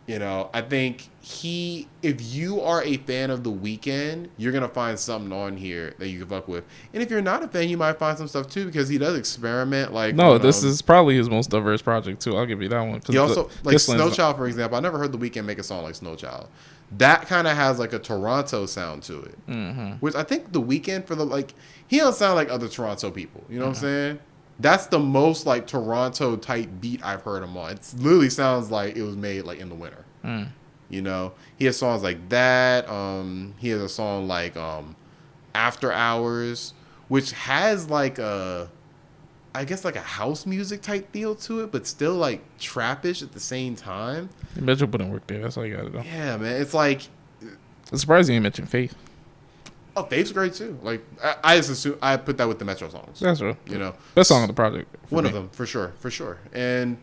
I think if you are a fan of The Weeknd, you're going to find something on here that you can fuck with. And if you're not a fan, you might find some stuff too, because he does experiment. This is probably his most diverse project too. I'll give you that one. He also, like Snow Child, for example, I never heard The Weeknd make a song like Snow Child. That kind of has like a Toronto sound to it, which I think The Weeknd he don't sound like other Toronto people. You know what I'm saying? That's the most like Toronto type beat I've heard him on. It literally sounds like it was made like in the winter. He has songs like that. He has a song like After Hours, which has like a house music type feel to it, but still like trappish at the same time. Metro put in work there. That's all you gotta do. Yeah, man. It's like, I'm surprised you didn't mention Faith. Oh, Faith's great too. Like I just assume I put that with the Metro songs. That's right. Best song on the project. One of them for sure. And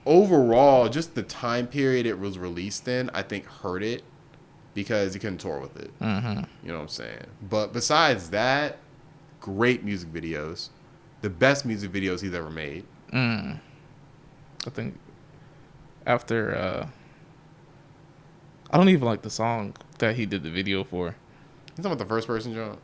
overall, just the time period it was released in, I think hurt it because you couldn't tour with it. You know what I'm saying? But besides that, great music videos. The best music videos he's ever made. I think after I don't even like the song that he did the video for. You talking about the first person joint?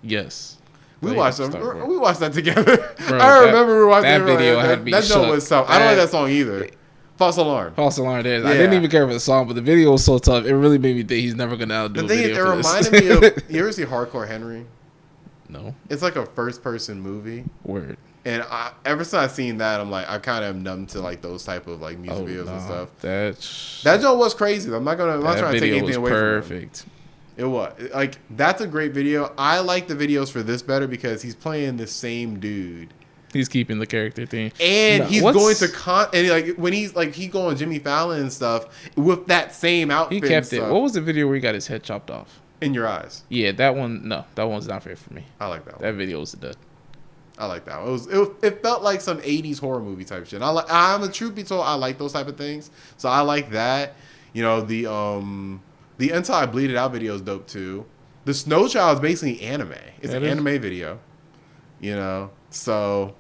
Yes. We watched that together. Bro, I remember we were watching that video. That joint was tough. I don't like that song either. False Alarm. There. Yeah. I didn't even care for the song, but the video was so tough. It really made me think he's never gonna outdo the thing. It reminded me of. You ever see Hardcore Henry? No. It's like a first-person movie. Word. And ever since I've seen that, I'm like, I kind of am numb to like those type of like music videos and stuff. That joint was crazy. I'm not trying to take anything away from it. Perfect. It was like, that's a great video. I like the videos for this better because he's playing the same dude. He's keeping the character theme, and he's going to and like when he's like he go on Jimmy Fallon and stuff with that same outfit. He kept it. What was the video where he got his head chopped off? In Your Eyes. Yeah, that one. No, that one's not fair for me. I like that one. That video was a dud. I like that one. It felt like some 80s horror movie type shit. I'm a truth be told, I like those type of things. So I like that. You know, the Until I Bleed It Out video is dope too. The Snow Child is basically anime. It's an anime video. You know? So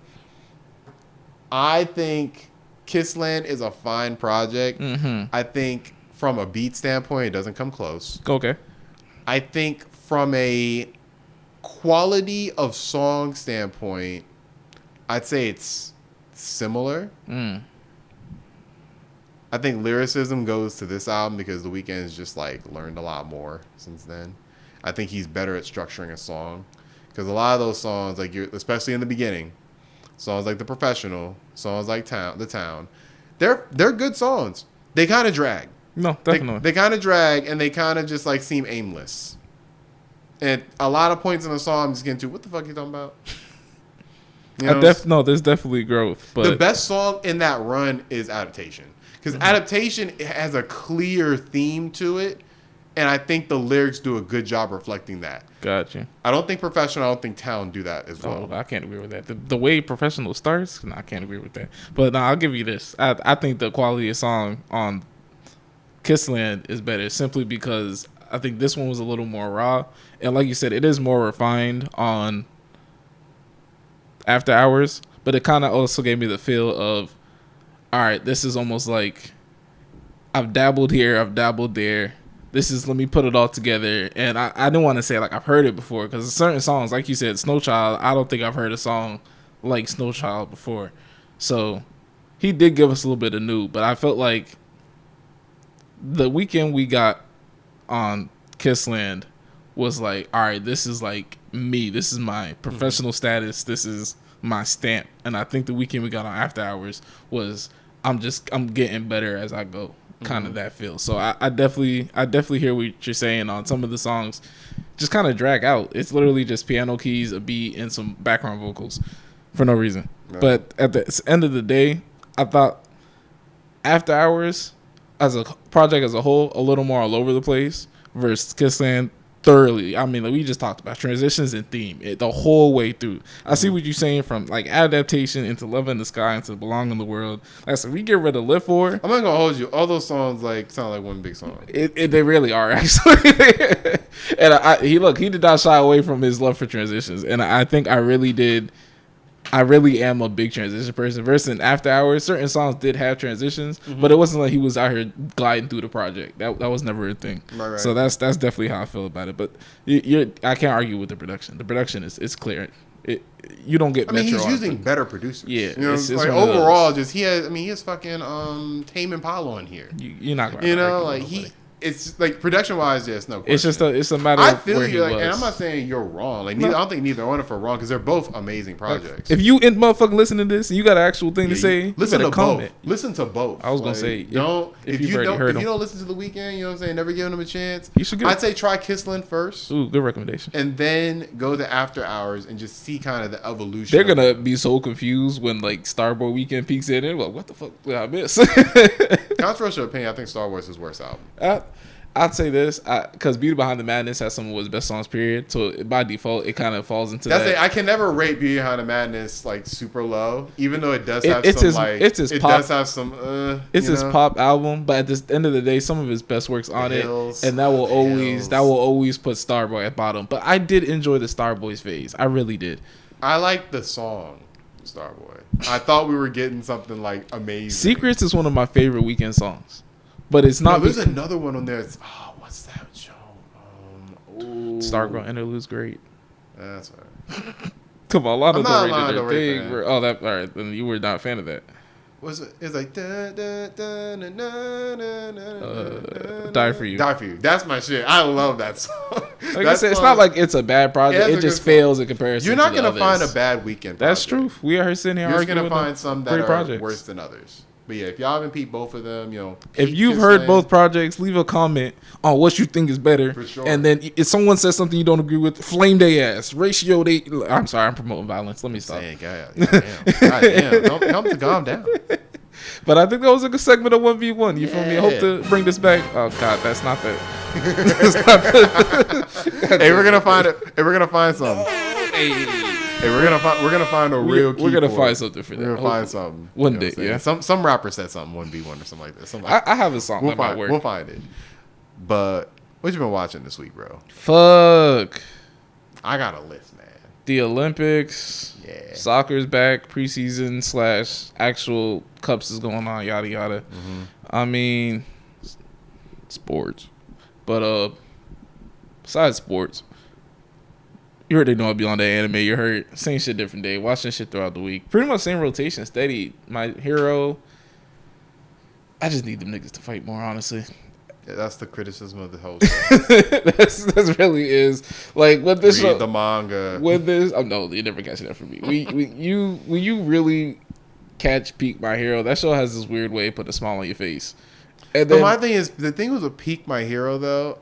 I think Kissland is a fine project. Mm-hmm. I think from a beat standpoint, it doesn't come close. Okay. I think from a quality of song standpoint, I'd say it's similar. I think lyricism goes to this album because The Weeknd has just like learned a lot more since then. I think he's better at structuring a song because a lot of those songs, like especially in the beginning, songs like The Professional, songs like The Town, they're good songs. They kind of drag. No, definitely. They kind of drag and they kind of just like seem aimless. And a lot of points in the song, I'm just getting to, what the fuck are you talking about? You know, no, there's definitely growth. But the best song in that run is Adaptation. Because Adaptation has a clear theme to it. And I think the lyrics do a good job reflecting that. Gotcha. I don't think Professional, I don't think Town do that as well. I can't agree with that. The way Professional starts, I can't agree with that. But no, I'll give you this. I think the quality of song on Kissland is better simply because I think this one was a little more raw. And like you said, it is more refined on After Hours. But it kind of also gave me the feel of, all right, this is almost like I've dabbled here, I've dabbled there. Let me put it all together. And I didn't want to say like I've heard it before because certain songs, like you said, Snow Child, I don't think I've heard a song like Snow Child before. So he did give us a little bit of new, but I felt like the Weeknd we got on Kissland was like, all right, this is like me. This is my professional status. This is my stamp. And I think the Weeknd we got on After Hours was I'm getting better as I go. Kind of that feel. So I definitely hear what you're saying on some of the songs. Just kind of drag out. It's literally just piano keys, a beat, and some background vocals for no reason. No. But at the end of the day, I thought After Hours as a project as a whole a little more all over the place versus Kissland thoroughly. I mean, like we just talked about transitions and theme the whole way through. I see what you're saying from like Adaptation into Love in the Sky into Belong in the World. Like so we get rid of Live For. I'm not gonna hold you. All those songs like sound like one big song. They really are actually. And he did not shy away from his love for transitions, and I think I really am a big transition person. Versus in After Hours, certain songs did have transitions, but it wasn't like he was out here gliding through the project. That was never a thing. Right. So that's definitely how I feel about it. But I can't argue with the production. The production is clear. You don't get. I mean, he's using better producers. Yeah, you know, it's like overall, just he has fucking Tame Impala on here. You're not going. You know, like he. It's like production wise, yes, no question. It's just a matter. I of feel where you, like, was. and I'm not saying you're wrong. Like, I don't think neither one of them are wrong because they're both amazing projects. If you motherfucking listen to this and you got an actual thing to say, listen to comment. Both. Listen to both. I was gonna say, if you don't listen to The Weeknd, you know what I'm saying, never giving them a chance. You should. I'd say try Kissland first. Ooh, good recommendation. And then go to After Hours and just see kind of the evolution. They're gonna be so confused when like Starboy Weekend peeks in and like, what the fuck did I miss? Controversial opinion. I think Star Wars is his worst album. I'd say this because Beauty Behind the Madness has some of his best songs, period. So by default, it kind of falls into that. I can never rate Beauty Behind the Madness like super low, even though it does have It's his pop album, but at the end of the day, some of his best works on it, and that will always put Starboy at bottom. But I did enjoy the Starboys phase. I really did. I like the song Starboy. I thought we were getting something like amazing. Secrets is one of my favorite Weeknd songs. But it's not. No, there's another one on there. What's that show? Stargirl Interlude's great. That's right. Come on, a lot of them rated their big. All right. Then you were not a fan of that. Was it? It's like Die for You. Die for You. That's my shit. I love that song. Like I said, it's not like it's a bad project. It just fails in comparison. You're not gonna find a bad Weeknd project. That's true. We are sitting here arguing. You're gonna find some that are worse than others. But yeah, if y'all haven't peeped both of them, if you've heard both projects, leave a comment on what you think is better. For sure. And then if someone says something you don't agree with, flame their ass. Ratio they. I'm sorry, I'm promoting violence. Let me stop. God, calm down. But I think that was a good segment of 1v1. You feel me? I hope to bring this back. Oh God, that's not that. Hey, we're gonna find it. Hey, we're gonna find something. Hey, Hey, we're gonna find a real key. We're gonna for find it. something for that. We're gonna find something one day. Yeah. Some rapper said something 1v1 or something like this. I have a song that might work. We'll find it. But what you been watching this week, bro? Fuck. I got a list, man. The Olympics. Yeah. Soccer's back. Preseason / actual cups is going on. Yada yada. Mm-hmm. I mean, sports. But besides sports, you already know I'll be on that anime. You heard same shit, different day. Watching shit throughout the week. Pretty much same rotation, steady. My hero. I just need them niggas to fight more, honestly. Yeah, that's the criticism of the whole show. That's really is like with this Read show, the manga. with this. Oh no, you never catch that from me. When you really catch Peak My Hero, that show has this weird way to put a smile on your face. And then, But my thing is, the thing was with Peak My Hero though,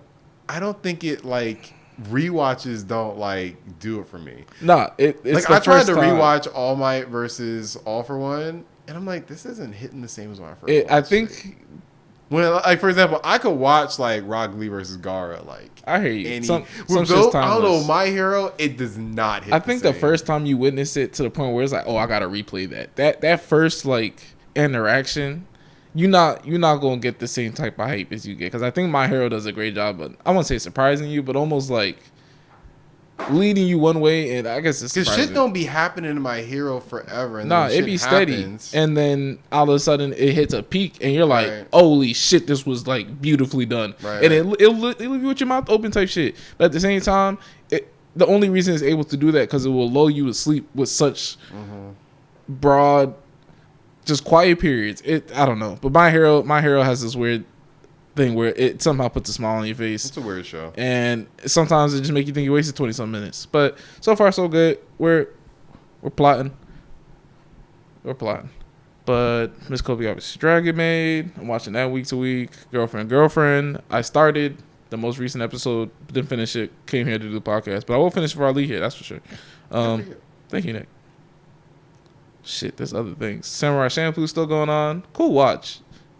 I don't think it like rewatches don't like do it for me. nah, it's Like the I tried first to time. rewatch All Might versus All for One, and I'm like, this isn't hitting the same as when I first. Watched I think. it. When like for example, I could watch like Rock Lee versus Gaara like. I hear you. Any, Some with shit's those, I don't know, timeless. My Hero, it does not hit. I think the same. first time you witness it to the point where it's like, oh, I gotta replay that. That first like interaction, you're not gonna get the same type of hype as you get, because I think My Hero does a great job. But I won't say surprising you, but almost like leading you one way, and I guess it's because surprising. shit don't be happening in My Hero forever. And Nah, then it shit be steady, happens. and then all of a sudden it hits a peak, and you're like, Right. "Holy shit, this was like beautifully done." Right, And it'll leave you with your mouth open type shit. But at the same time, the only reason it's able to do that because it will lull you to sleep with such broad, just quiet periods. I don't know, but My Hero has this weird thing where it somehow puts a smile on your face. It's a weird show. And sometimes it just make you think you wasted 20-some minutes. But so far so good. We're plotting. But Miss Kobe obviously Dragon Maid. I'm watching that week to week. Girlfriend. I started the most recent episode, didn't finish it. Came here to do the podcast, but I will finish before I leave here. That's for sure. Thank you, Nick. Shit, there's other things. Samurai Shampoo still going on. Cool watch.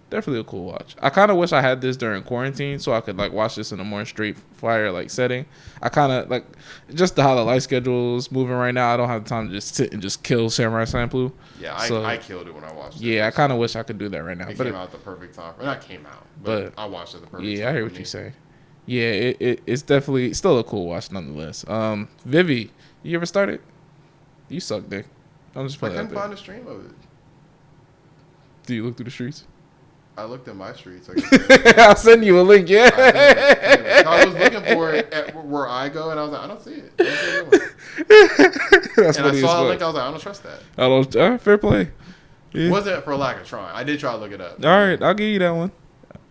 Definitely a cool watch. I kind of wish I had this during quarantine so I could like watch this in a more straight fire like setting. I kind of like just how the life schedule is moving right now. I don't have the time to just sit and just kill Samurai Champloo. Yeah, I killed it when I watched it. Yeah, I kind of wish I could do that right now. It but came out the perfect time. Not came out, but I watched it the perfect time. Yeah, I hear what you say. Yeah, it's definitely still a cool watch nonetheless. Vivi, you ever started? You suck, Nick. I'm just I playing. couldn't find a stream of it. Do you look through the streets? I looked at my streets. I'll send you a link. Yeah. I was looking for it at where I go, and I was like, I don't see it. That's and I saw a link. I was like, I don't trust that. I don't. Fair play. Yeah. It wasn't for lack of trying. I did try to look it up. All right, I'll give you that one.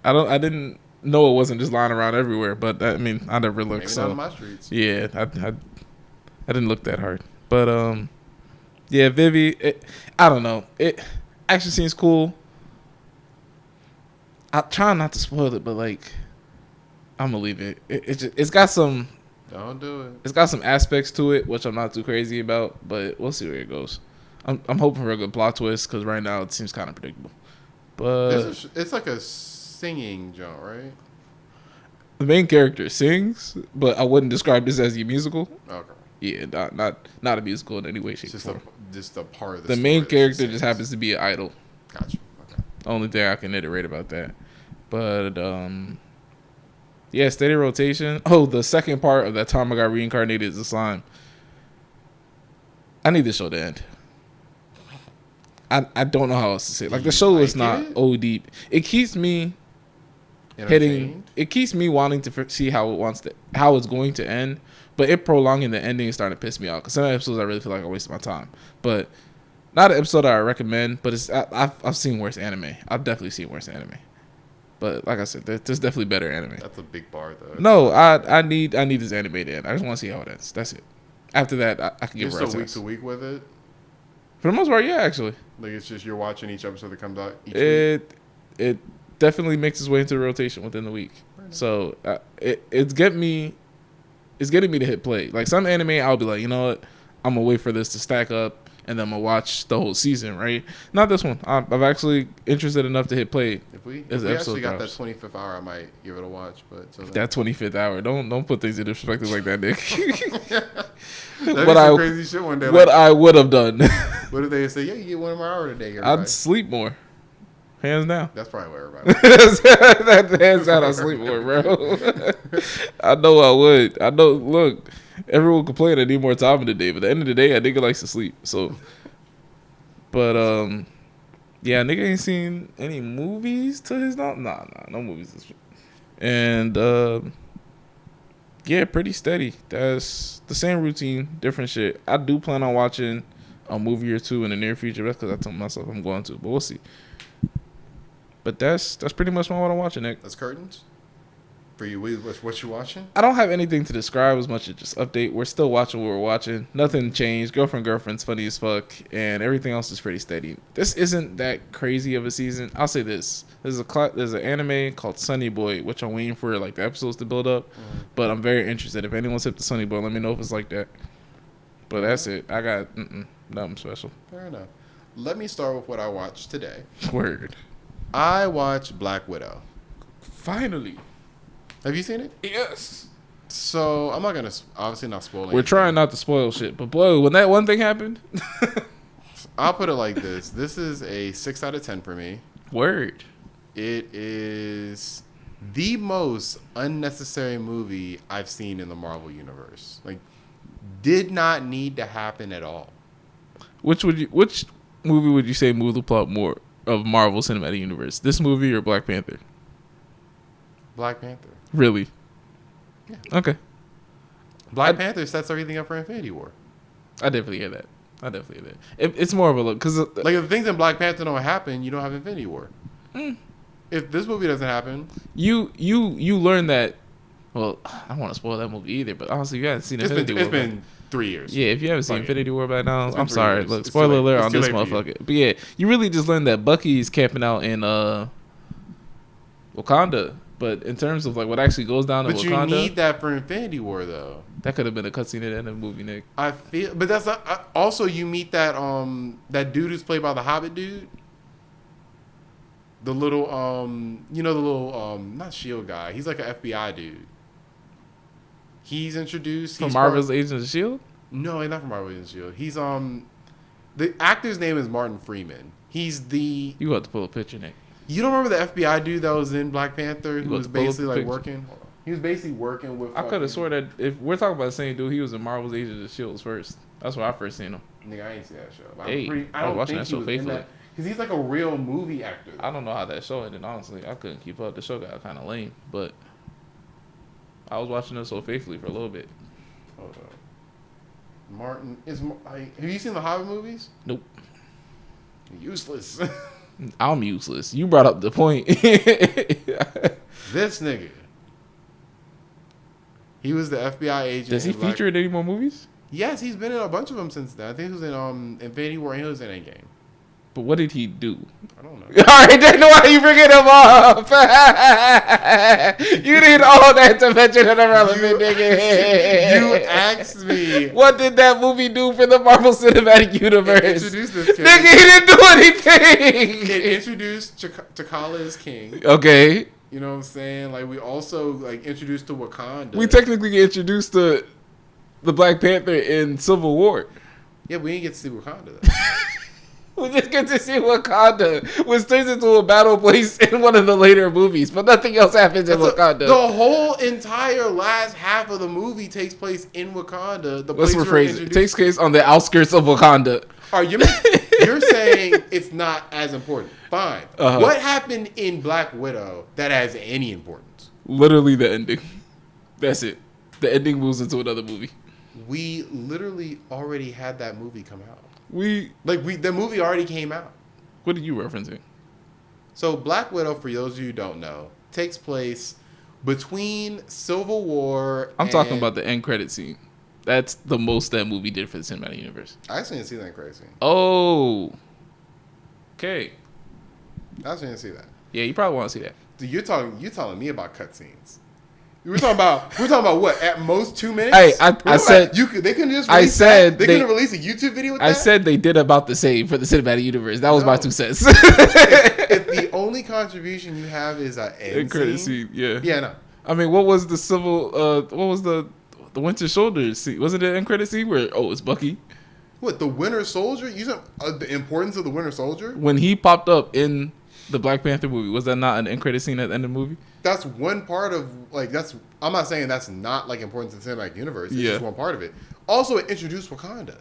I didn't know it wasn't just lying around everywhere, but I mean, I never looked. Maybe so not on my streets. yeah, I didn't look that hard, but yeah, Vivi. I don't know. It actually seems cool. I'm trying not to spoil it, but like, I'm gonna leave it. It's got some. Don't do it. It's got some aspects to it which I'm not too crazy about, but we'll see where it goes. I'm hoping for a good plot twist because right now it seems kind of predictable. But it's like a singing joint, right? the main character sings, but I wouldn't describe this as a musical. Okay. Yeah, not a musical in any way, shape, or form. Just a part of The main character just happens to be an idol. Gotcha. Okay. Only thing I can iterate about that. But yeah, steady rotation. Oh, the second part of that time I got reincarnated as a slime. I need this show to end. I don't know how else to say it. Like the show is not OD. It keeps me hitting. It keeps me wanting to see how it's going to end. But it prolonging the ending is starting to piss me off. Because some episodes I really feel like I wasted my time. But not an episode that I recommend. But I've seen worse anime. I've definitely seen worse anime. But like I said, there's definitely better anime. That's a big bar, though. No, I need this anime to end. I just want to see how it ends. That's it. After that, I can give Just a week to week with it. For the most part, yeah, actually. Like it's just you're watching each episode that comes out each It week. it definitely makes its way into the rotation within the week. So it's getting me to hit play. Like some anime, I'll be like, you know what, I'm gonna wait for this to stack up, and then I'm gonna watch the whole season. Right? Not this one. I'm actually interested enough to hit play. If we episode actually got drops. that 25th hour, I might give it a watch. But That 25th hour, don't put things in perspective like that, Nick. What I crazy shit one day. What I would have done. What if they say, "Yeah, you get 1 more hour today"? I'd sleep more. Hands down. That's probably what everybody. Hands down, I sleep more, bro. I know I would. I know. Look, everyone complain I need more time in the day, but at the end of the day, a nigga likes to sleep. So, but yeah, nigga ain't seen any movies to his no movies. And yeah, pretty steady. That's the same routine, different shit. I do plan on watching a movie or two in the near future. That's because I told myself I'm going to, but we'll see. But that's pretty much what I'm watching, Nick. That's curtains for you. What you watching? I don't have anything to describe as much as just update. We're still watching what we're watching. Nothing changed. Girlfriend's funny as fuck, and everything else is pretty steady. This isn't that crazy of a season. I'll say this: there's an anime called Sunny Boy, which I'm waiting for like the episodes to build up. But I'm very interested. If anyone's hit the Sunny Boy, let me know if it's like that. But that's it. I got nothing special. Fair enough. Let me start with what I watched today. Word. I watched Black Widow. Finally. Have you seen it? Yes. So I'm not gonna obviously not spoil anything. We're trying not to spoil shit, but boy, when that one thing happened, I'll put it like this: this is a 6 out of 10 for me. Word. It is the most unnecessary movie I've seen in the Marvel universe. Like, did not need to happen at all. Which movie would you say moved the plot more of Marvel Cinematic Universe? This movie or Black Panther? Black Panther. Really? Yeah. Okay. Black Panther sets everything up for Infinity War. I definitely hear that. It's more of a look because like if things in Black Panther don't happen, you don't have Infinity War. If this movie doesn't happen, you learn that. Well, I don't want to spoil that movie either, but honestly, you haven't seen Infinity War. It's been 3 years. Yeah, if you haven't seen Infinity War by now, I'm 3 sorry. years. Look, It's spoiler too late. alert It's on too this late for you. motherfucker. But yeah, you really just learned that Bucky's camping out in Wakanda. But in terms of like what actually goes down in Wakanda, you need that for Infinity War, though. That could have been a cutscene at the end of the movie, Nick. I feel, but that's not. Also, you meet that that dude who's played by the Hobbit dude. The little not Shield guy. He's like an FBI dude. He's introduced. From Marvel's Agents of Shield. No, he's not from Marvel's Agents of Shield. He's the actor's name is Martin Freeman. He's the. You have to pull a picture, Nick. You don't remember the FBI dude that was in Black Panther who was basically like picture. working? Hold on. He was basically working with. I could have swore that if we're talking about the same dude, he was in Marvel's Agents of Shield first. That's where I first seen him. Nigga, I ain't see that show. I was watching that show faithfully. Because he's like a real movie actor. I don't know how that show ended, honestly. I couldn't keep up. The show got kind of lame, but I was watching it so faithfully for a little bit. Hold up. Martin is. Have you seen the Hobbit movies? Nope. Useless. I'm useless. You brought up the point. This nigga. He was the FBI agent. Does he feature in any more movies? Yes, he's been in a bunch of them since then. I think he was in Infinity War and he was in Endgame. But what did he do? I don't know. All right, then why are you bringing him up? You need all that to mention an irrelevant nigga. You asked me. What did that movie do for the Marvel Cinematic Universe? It introduced this kid. Nigga, he didn't do anything. It introduced T'Challa as king. Okay. You know what I'm saying? Like, we also, like, introduced to Wakanda. We technically get introduced to the Black Panther in Civil War. Yeah, we didn't get to see Wakanda, though. We just get to see Wakanda, which turns into a battle place in one of the later movies, but nothing else happens in Wakanda. The whole entire last half of the movie takes place in Wakanda. Let's rephrase it. It takes place on the outskirts of Wakanda. All right, you're saying it's not as important. Fine. Uh-huh. What happened in Black Widow that has any importance? Literally the ending. That's it. The ending moves into another movie. We literally already had that movie come out. The movie already came out. What are you referencing? So Black Widow, for those of you who don't know, takes place between Civil War. I'm talking about the end credit scene. That's the most that movie did for the cinematic universe. I actually didn't see that credit scene. Oh. Okay. I actually didn't see that. Yeah, you probably want to see that. Dude, you're telling me about cutscenes. We're talking about what? At most 2 minutes. Hey, I said they couldn't just. They couldn't release a YouTube video with that. I said they did about the same for the cinematic universe. That was my 2 cents. if the only contribution you have is an end credit scene, yeah. Yeah, no. I mean, what was the civil? What was the the Winter Soldier scene. Wasn't it an end credit scene where it's Bucky? What, the Winter Soldier? You said the importance of the Winter Soldier? When he popped up in the Black Panther movie, was that not an end credit scene at the end of the movie? That's one part of, like, that's... I'm not saying that's not, like, important to the cinematic universe. It's just one part of it. Also, it introduced Wakanda.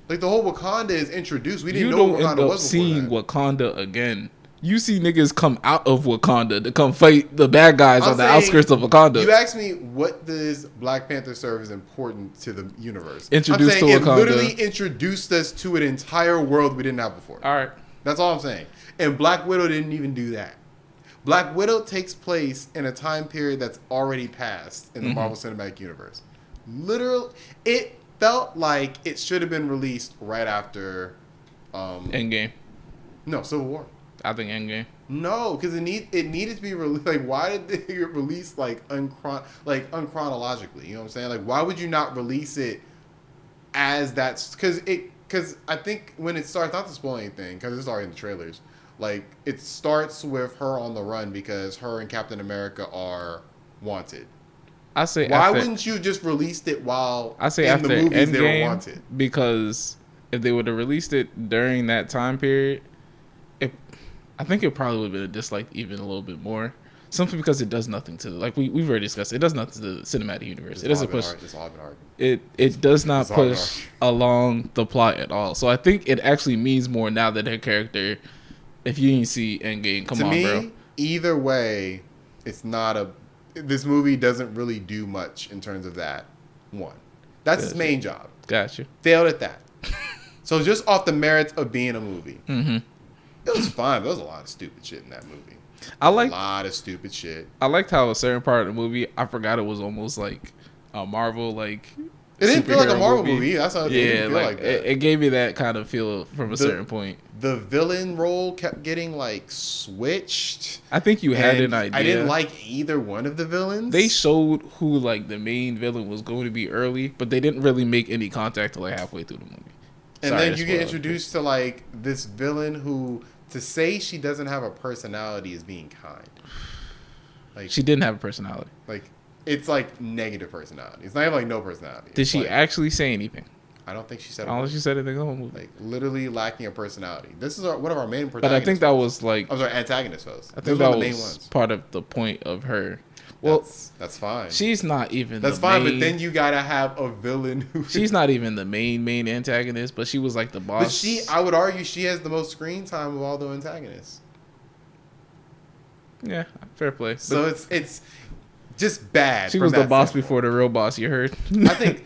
Like, the whole Wakanda is introduced. We didn't know what Wakanda was before that. You don't end up seeing Wakanda again. You see niggas come out of Wakanda to come fight the bad guys on the outskirts of Wakanda. You asked me, what does Black Panther serve as important to the universe? Introduced to Wakanda. It literally introduced us to an entire world we didn't have before. All right. That's all I'm saying. And Black Widow didn't even do that. Black Widow takes place in a time period that's already passed in the Marvel Cinematic Universe. Literally, it felt like it should have been released right after... Endgame. No, Civil War. I think Endgame. No, because it needed to be released. Like, why did they release unchronologically? You know what I'm saying? Like, why would you not release it as that's because I think when it starts, not to spoil anything, because it's already in the trailers. Like, it starts with her on the run because her and Captain America are wanted. I say, why wouldn't you just released it while in the movies they were wanted? Because if they would have released it during that time period, I think it probably would have been disliked even a little bit more. Simply because it does nothing to we've already discussed. It does nothing to the cinematic universe. It doesn't push. It does not push along the plot at all. So I think it actually means more now that her character. If you didn't see Endgame, come on, bro. Either way, it's not a. This movie doesn't really do much in terms of that. One, that's its main job. Gotcha. Failed at that. So just off the merits of being a movie. Mm-hmm. It was fine. There was a lot of stupid shit in that movie. A lot of stupid shit. I liked how a certain part of the movie, I forgot it was almost like a Marvel, like... It didn't feel like a Marvel movie. That's how it didn't feel like that. It gave me that kind of feel from a certain point. The villain role kept getting, like, switched. I think you had an idea. I didn't like either one of the villains. They showed who, like, the main villain was going to be early, but they didn't really make any contact till, like, halfway through the movie. And then you get introduced to, like, this villain who... To say she doesn't have a personality is being kind. Like, she didn't have a personality. Like, it's like negative personality. It's not even like no personality. Did she actually say anything? I don't think she said. I don't think she said anything in the whole movie. Like, literally lacking a personality. This is one of our main protagonists. But I think that was like... I'm sorry, antagonists. I think that was part of the point of her. Well, that's fine. She's not even. That's fine, but then you gotta have a villain who. She's not even the main antagonist, but she was like the boss. But I would argue, she has the most screen time of all the antagonists. Yeah, fair play. So it's just bad. She was the boss before the real boss. You heard? I think.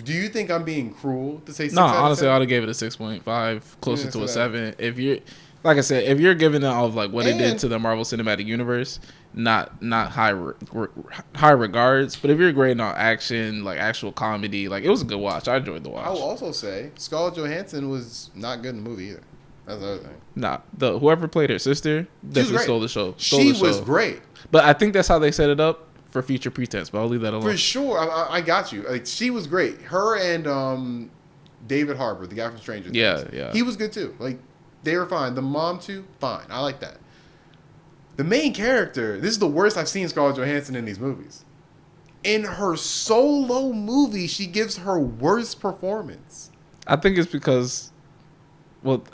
Do you think I'm being cruel to say? 6 no, honestly, I would have gave it a 6.5, closer to a 7. If you're, like I said, if you're giving it all of like what it did to the Marvel Cinematic Universe. Not high regards, but if you're grading on action, like actual comedy, like it was a good watch. I enjoyed the watch. I will also say Scarlett Johansson was not good in the movie either. That's the other thing. Nah, whoever played her sister definitely stole the show. She was great, but I think that's how they set it up for future pretense. But I'll leave that alone. For sure, I got you. Like she was great. Her and David Harbour, the guy from Stranger Things. Yeah, he was good too. Like they were fine. The mom too, fine. I like that. The main character, this is the worst I've seen Scarlett Johansson in these movies. In her solo movie, she gives her worst performance. I think it's because, well,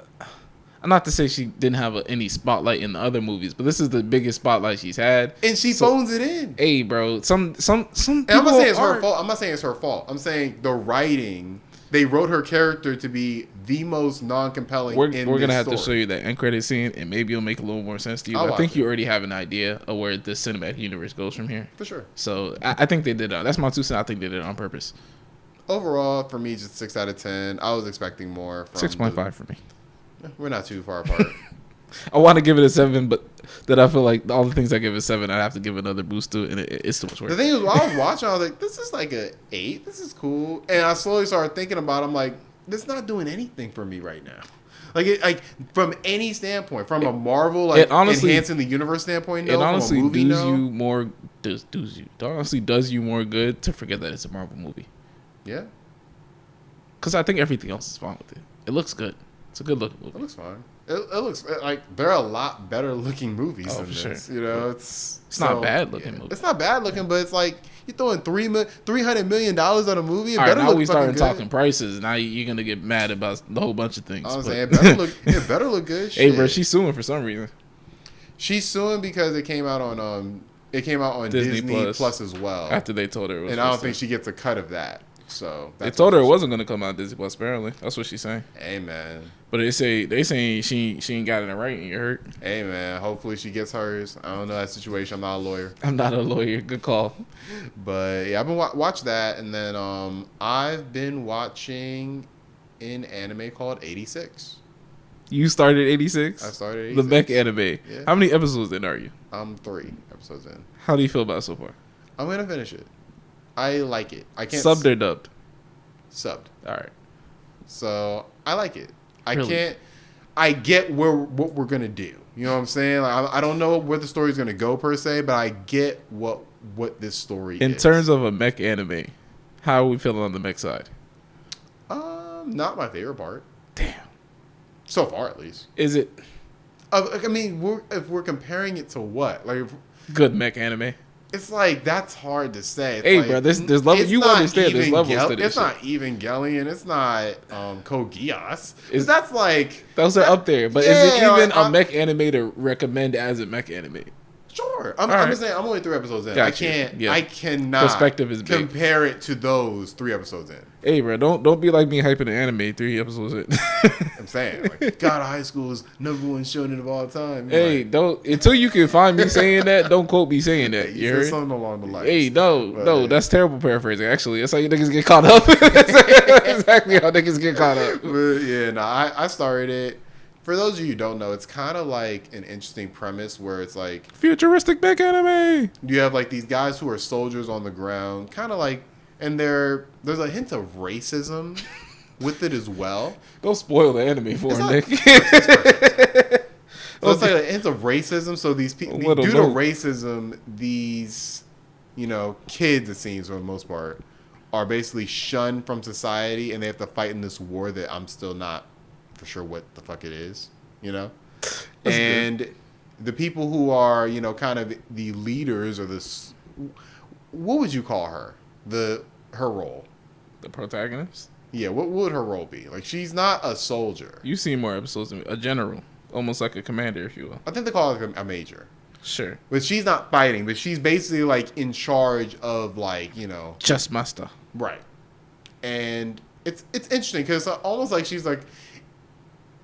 not to say she didn't have any spotlight in the other movies, but this is the biggest spotlight she's had. And she phones it in. Hey, bro, some people and I'm not saying it's her fault. I'm not saying it's her fault. I'm saying the writing, they wrote her character to be the most non-compelling. We're gonna have to show you that end credit scene, and maybe it'll make a little more sense to you. I think you already have an idea of where the cinematic universe goes from here. For sure. So I think they did it. That's my 2 cents. I think they did it on purpose. Overall, for me, just 6 out of 10. I was expecting more. 6.5 for me. We're not too far apart. I want to give it a 7, but then I feel like all the things I give it 7, I have to give another boost to it, and it's too much work. The thing is, while I was watching, I was like, this is like a 8. This is cool. And I slowly started thinking about it. I'm like, this is not doing anything for me right now. Like from any standpoint, from a Marvel, like honestly, enhancing the universe standpoint, no, it honestly from a movie, does you more good to forget that it's a Marvel movie. Yeah. Because I think everything else is fine with it. It looks good. It's a good looking movie. It looks fine. It looks like there are a lot better looking movies than this. Sure. You know, it's not bad looking movie. It's not bad looking, but it's like you're throwing $300 million on a movie. It All better right, now look we started good. talking prices. Now you're gonna get mad about the whole bunch of things. I was saying it better look good. Hey, Shit. bro, she's suing for some reason. She's suing because it came out on Disney Plus as well. After they told her it was, and I don't think she gets a cut of that. So they told her it wasn't gonna come out Disney Plus. Apparently, that's what she's saying. Hey man, but they saying she ain't got it right, and you hurt. Hey man, hopefully she gets hers. I don't know that situation. I'm not a lawyer. I'm not a lawyer. Good call. But yeah, I've been watch that, and then I've been watching an anime called 86. You started 86? I started 86. The mech anime. Yeah. How many episodes in are you? I'm 3 episodes in. How do you feel about it so far? I'm gonna finish it. I like it. I can't subbed or dubbed? Subbed. All right. So I like it. Really? Can't. I get what we're gonna do. You know what I'm saying? Like, I don't know where the story's gonna go per se, but I get what this story is. In terms of a mech anime, how are we feeling on the mech side? Not my favorite part. Damn. So far, at least. Is it? I mean, if we're comparing it to what, like, good mech anime. It's like that's hard to say. It's hey, like, bro, there's levels. You understand? There's levels to this. It's not Evangelion. It's not Code Geass. That's like those are up there. But is it even a mech anime to recommend as a mech anime? Sure. I'm just saying. I'm only 3 episodes in. Gotcha. I cannot. Perspective is big. Compare it to those 3 episodes in. Hey, bro, don't be like me hyping an anime 3 episodes in. I'm saying, like, God, High School is #1 shonen of all time. Hey, like, don't until you can find me saying that. Don't quote me saying that. You heard? Something along the lines. Hey, no, that's terrible paraphrasing. Actually, that's how you niggas get caught up. That's exactly how niggas get caught up. But yeah, no, I started it. For those of you who don't know, it's kind of like an interesting premise where it's like futuristic mech anime. You have like these guys who are soldiers on the ground, kind of like, and there's a hint of racism with it as well. Don't spoil the anime for him, Nick. So it's like a hint of racism. So these people, due to racism, these kids, it seems for the most part, are basically shunned from society, and they have to fight in this war that I'm still not for sure what the fuck it is, and good. The people who are, kind of the leaders or this, what would you call her? Her role? The protagonist? Yeah, what would her role be? Like, she's not a soldier. You've seen more episodes than me. A general. Almost like a commander, if you will. I think they call her a major. Sure. But she's not fighting, but she's basically, like, in charge of, like, Just master. Right. And it's interesting, because it's almost like she's, like,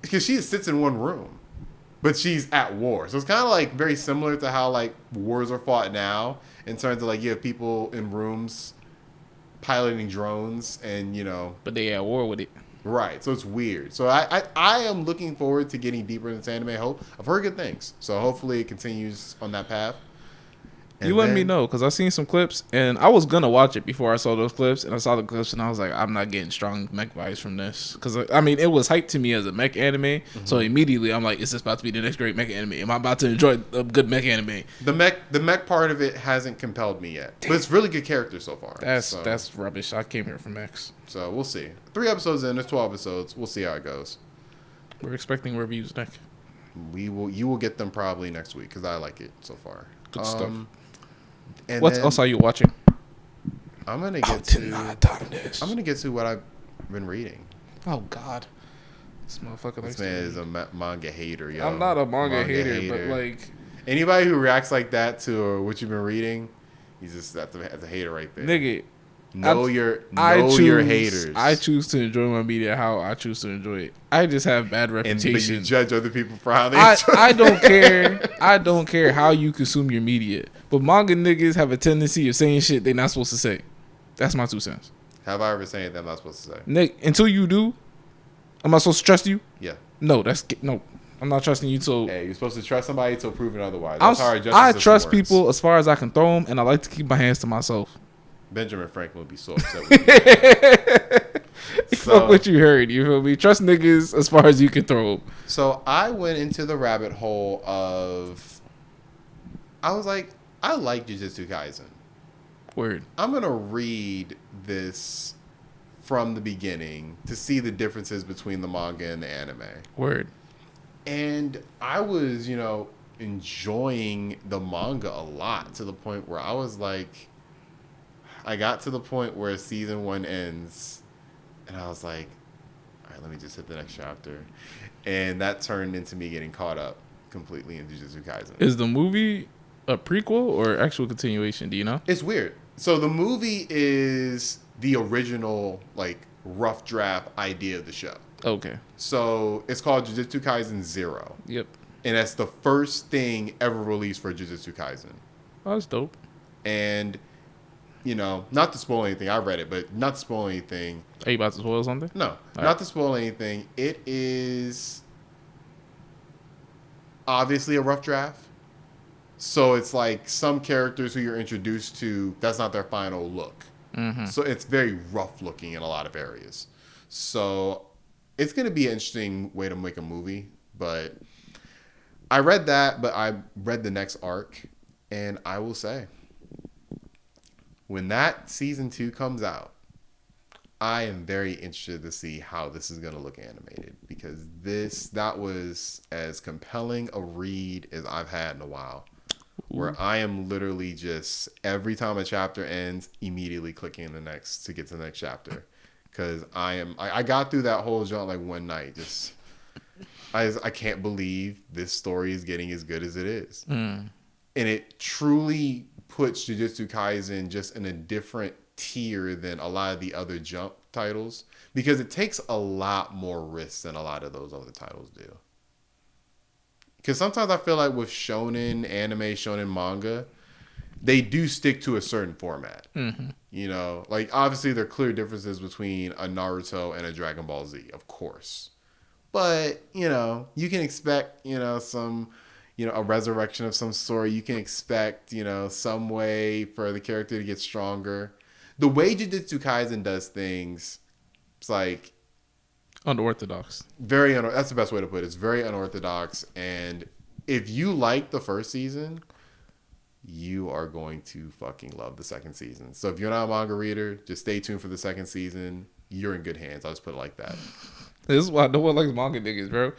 because she sits in one room, but she's at war. So it's kind of like very similar to how like wars are fought now in terms of like you have people in rooms piloting drones and But they at war with it. Right. So it's weird. So I am looking forward to getting deeper into this anime. I've heard good things. So hopefully it continues on that path. And you let me know, because I seen some clips, and I was going to watch it before I saw those clips, and I saw the clips, and I was like, I'm not getting strong mech vibes from this. Because, I mean, it was hyped to me as a mech anime, so immediately I'm like, is this about to be the next great mech anime? Am I about to enjoy a good mech anime? The mech part of it hasn't compelled me yet. Damn. But it's really good characters so far. That's rubbish. I came here for mechs. So we'll see. 3 episodes in, there's 12 episodes. We'll see how it goes. We're expecting reviews, Nick. You will get them probably next week, because I like it so far. Good stuff. And what else are you watching? I'm gonna get to what I've been reading. Oh God, this motherfucker. This man is a manga hater, yo. I'm not a manga hater, but like anybody who reacts like that to what you've been reading, he's just that's a hater right there. Nigga, know your haters. I choose to enjoy my media how I choose to enjoy it. I just have bad reputation. And you judge other people for how they I don't care. I don't care how you consume your media. But manga niggas have a tendency of saying shit they're not supposed to say. That's my 2 cents. Have I ever said that I'm not supposed to say? Nick, until you do, am I supposed to trust you? Yeah. No, I'm not trusting you. So hey, you're supposed to trust somebody until proven otherwise. That's how our justice I system trust works. people as far as I can throw them, and I like to keep my hands to myself. Benjamin Franklin would be so upset with you. Fuck what you heard. You feel me? Trust niggas as far as you can throw them. So I went into the rabbit hole of. I was like, I like Jujutsu Kaisen. Word. I'm gonna read this from the beginning to see the differences between the manga and the anime. Word. And I was, enjoying the manga a lot to the point where I was like, I got to the point where season 1 ends, and I was like, all right, let me just hit the next chapter. And that turned into me getting caught up completely in Jujutsu Kaisen. Is the movie a prequel or actual continuation? Do you know? It's weird. So the movie is the original, like, rough draft idea of the show. Okay. So it's called Jujutsu Kaisen Zero. Yep. And that's the first thing ever released for Jujutsu Kaisen. Oh, that's dope. And, not to spoil anything, I read it, but not to spoil anything. Are you about to spoil something? No, All not right. to spoil anything. It is obviously a rough draft. So it's like some characters who you're introduced to, that's not their final look. Mm-hmm. So it's very rough looking in a lot of areas. So it's going to be an interesting way to make a movie. But I read that, but I read the next arc. And I will say, when that season 2 comes out, I am very interested to see how this is going to look animated, because that was as compelling a read as I've had in a while, where I am literally just every time a chapter ends, immediately clicking the next to get to the next chapter, because I got through that whole genre like one night. Just I can't believe this story is getting as good as it is, and it truly puts Jujutsu Kaisen just in a different tier than a lot of the other Jump titles, because it takes a lot more risks than a lot of those other titles do. Because sometimes I feel like with shonen anime, shonen manga, they do stick to a certain format. Mm-hmm. Like obviously there are clear differences between a Naruto and a Dragon Ball Z, of course. But, you can expect, some, a resurrection of some sort. You can expect, some way for the character to get stronger. The way Jujutsu Kaisen does things, it's like Unorthodox. that's the best way to put it. It's very unorthodox. And if you like the first season, you are going to fucking love the second season. So if you're not a manga reader, just stay tuned for the second season. You're in good hands. I'll just put it like that. This is why no one likes manga niggas, bro.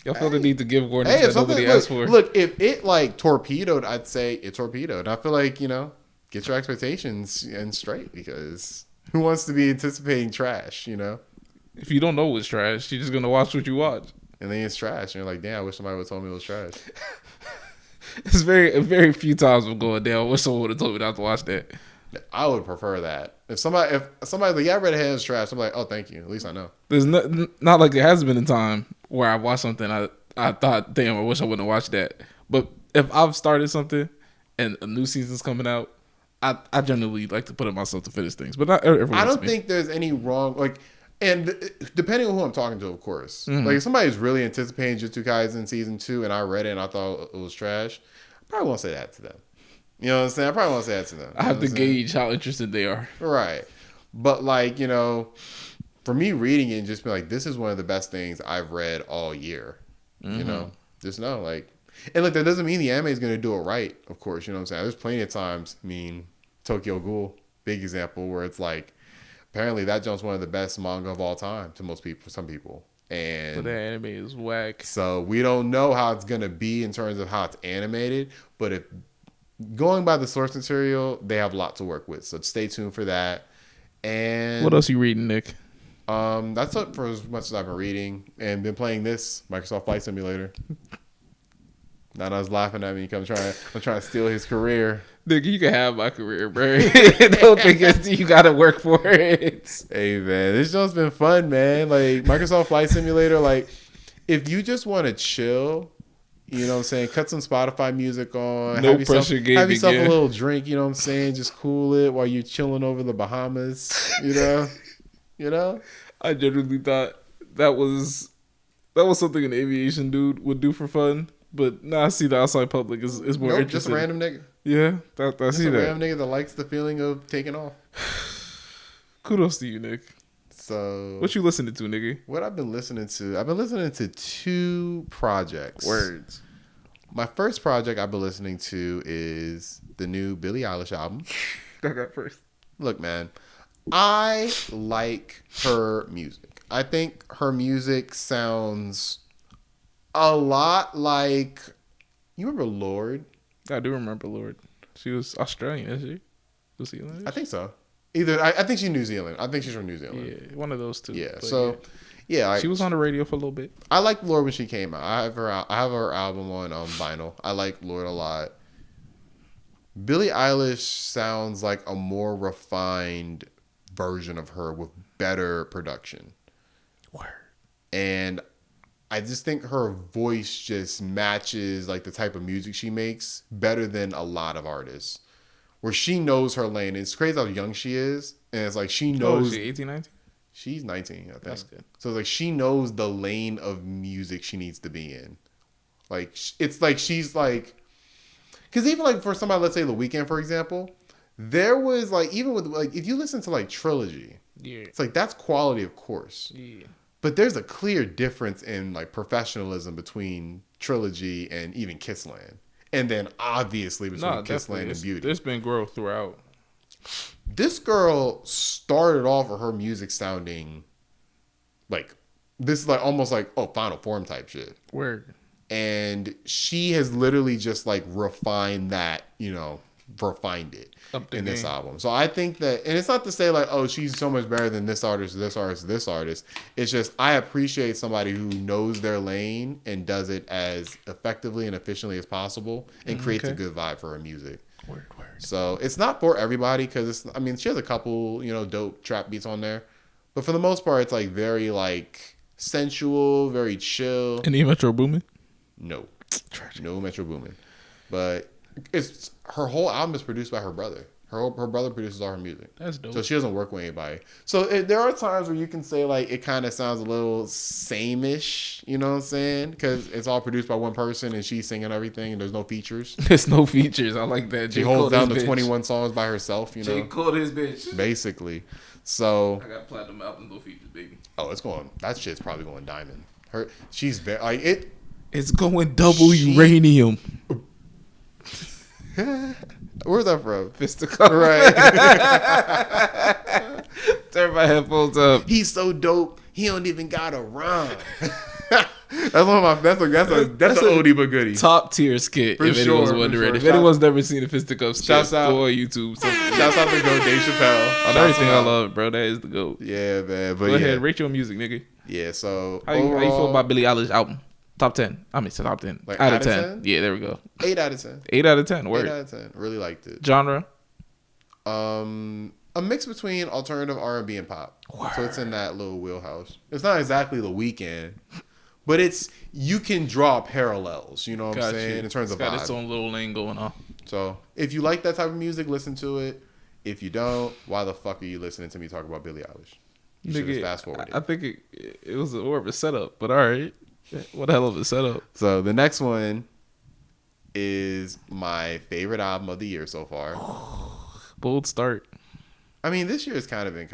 Y'all feel the need to give warnings that nobody asked for. Look, if it like torpedoed, I'd say it torpedoed. I feel like, get your expectations in straight, because who wants to be anticipating trash, If you don't know it's trash, you're just gonna watch what you watch. And then it's trash. And you're like, damn, I wish somebody would have told me it was trash. It's very few times I'm going down. I wish someone would have told me not to watch that. I would prefer that. If somebody's like, yeah, I read ahead, it's trash, I'm like, oh, thank you. At least I know. There's not like there has been a time where I watched something I thought, damn, I wish I wouldn't have watched that. But if I've started something and a new season's coming out, I generally like to put it myself to finish things. But not everyone. I don't think there's any wrong, like, and depending on who I'm talking to, of course. Mm-hmm. Like, if somebody's really anticipating Jujutsu Kaisen season 2 and I read it and I thought it was trash, I probably won't say that to them. You know what I'm saying? I probably won't say that to them. I have to gauge how interested they are. Right. But, like, for me reading it and just be like, this is one of the best things I've read all year. Mm-hmm. Just know, like, and look, that doesn't mean the anime is going to do it right, of course. You know what I'm saying? There's plenty of times, Tokyo Ghoul, big example, where it's like, apparently that jump's one of the best manga of all time to most people, some people. And but the anime is whack. So we don't know how it's going to be in terms of how it's animated, but if going by the source material, they have a lot to work with. So stay tuned for that. And what else you reading, Nick? That's it for as much as I've been reading and been playing this Microsoft Flight Simulator. Nana's laughing at me because I'm trying to steal his career. Nigga, you can have my career, bro. Don't think you gotta work for it. Hey man, this show's been fun, man. Like Microsoft Flight Simulator, like if you just want to chill, you know what I'm saying, cut some Spotify music on, no pressure gaming, have yourself a little drink, you know what I'm saying, just cool it while you're chilling over the Bahamas, you know. I genuinely thought that was something an aviation dude would do for fun. But now I see the outside public is more interesting. Just a random nigga. Yeah, I see that. Just a random nigga that likes the feeling of taking off. Kudos to you, Nick. So, what you listening to, nigga? What I've been listening to? I've been listening to 2 projects. Words. My first project I've been listening to is the new Billie Eilish album. I got first. Look, man, I like her music. I think her music sounds a lot like, you remember Lorde? I do remember Lorde. She was Australian, isn't she? New Zealand? I think so. Either I think she's New Zealand. I think she's from New Zealand. Yeah, one of those two. Yeah. But So, yeah, she was on the radio for a little bit. I liked Lorde when she came out. I have her album on vinyl. I like Lorde a lot. Billie Eilish sounds like a more refined version of her with better production. Word. And I just think her voice just matches like the type of music she makes better than a lot of artists. Where she knows her lane. It's crazy how young she is. And it's like she knows. Oh, is she 18, 19? She's 19, I think. That's good. So it's like she knows the lane of music she needs to be in. Like, it's like she's like. Because even like for somebody, let's say The Weeknd, for example, there was like, even with like, if you listen to like Trilogy, Yeah. it's like that's quality, of course. Yeah. But there's a clear difference in like professionalism between Trilogy and even Kissland. And then obviously between Kissland and Beauty. There's been growth throughout. This girl started off with her music sounding like, this is like almost like, Final Form type shit. Word. And she has literally just like refined that, refined it in this album. So I think that, and it's not to say like, she's so much better than this artist, this artist, this artist. It's just, I appreciate somebody who knows their lane and does it as effectively and efficiently as possible and creates a good vibe for her music. Word. So it's not for everybody because she has a couple, dope trap beats on there. But for the most part, it's like very like sensual, very chill. Any Metro Boomin? No. No Metro Boomin. But it's her whole album is produced by her brother. Her brother produces all her music. That's dope. So she doesn't work with anybody. So there are times where you can say like it kind of sounds a little same-ish, you know what I'm saying? Because it's all produced by one person and she's singing everything and there's no features. There's no features. I like that. She holds down the 21 songs by herself, J. Cole his bitch. Basically. So I got platinum albums, no features, baby. Oh, it's going. That shit's probably going diamond. She's very like it. It's going double uranium. Where's that from? Fisticuff. Right. Turn my headphones up. He's so dope. He don't even got a rhyme. That's one of my. That's an oldie but goodie. Top tier skit. For if sure, anyone's wondering, for if sure. anyone's never seen a Fisticuff skit, Shouts out. go on YouTube. Shouts out to Go Dave Chappelle. On everything I love, bro. That is the GOAT. Yeah, man. But Go ahead, rate your music, nigga. Yeah. So how you feel about Billie Eilish album? Top 10. I mean, top 10. Like out of 10. Yeah, there we go. 8 out of 10. 8 out of 10. Word. 8 out of 10. Really liked it. Genre? A mix between alternative R&B and pop. Word. So it's in that little wheelhouse. It's not exactly The Weeknd, but you can draw parallels. You know what I'm saying? In terms of got vibe. its own little lane going on. So if you like that type of music, listen to it. If you don't, why the fuck are you listening to me talk about Billie Eilish? You should just fast forward it. I think it was more of a setup, but all right. What the hell of a setup. So the next one is my favorite album of the year so far. Bold start. I mean, this year has kind of been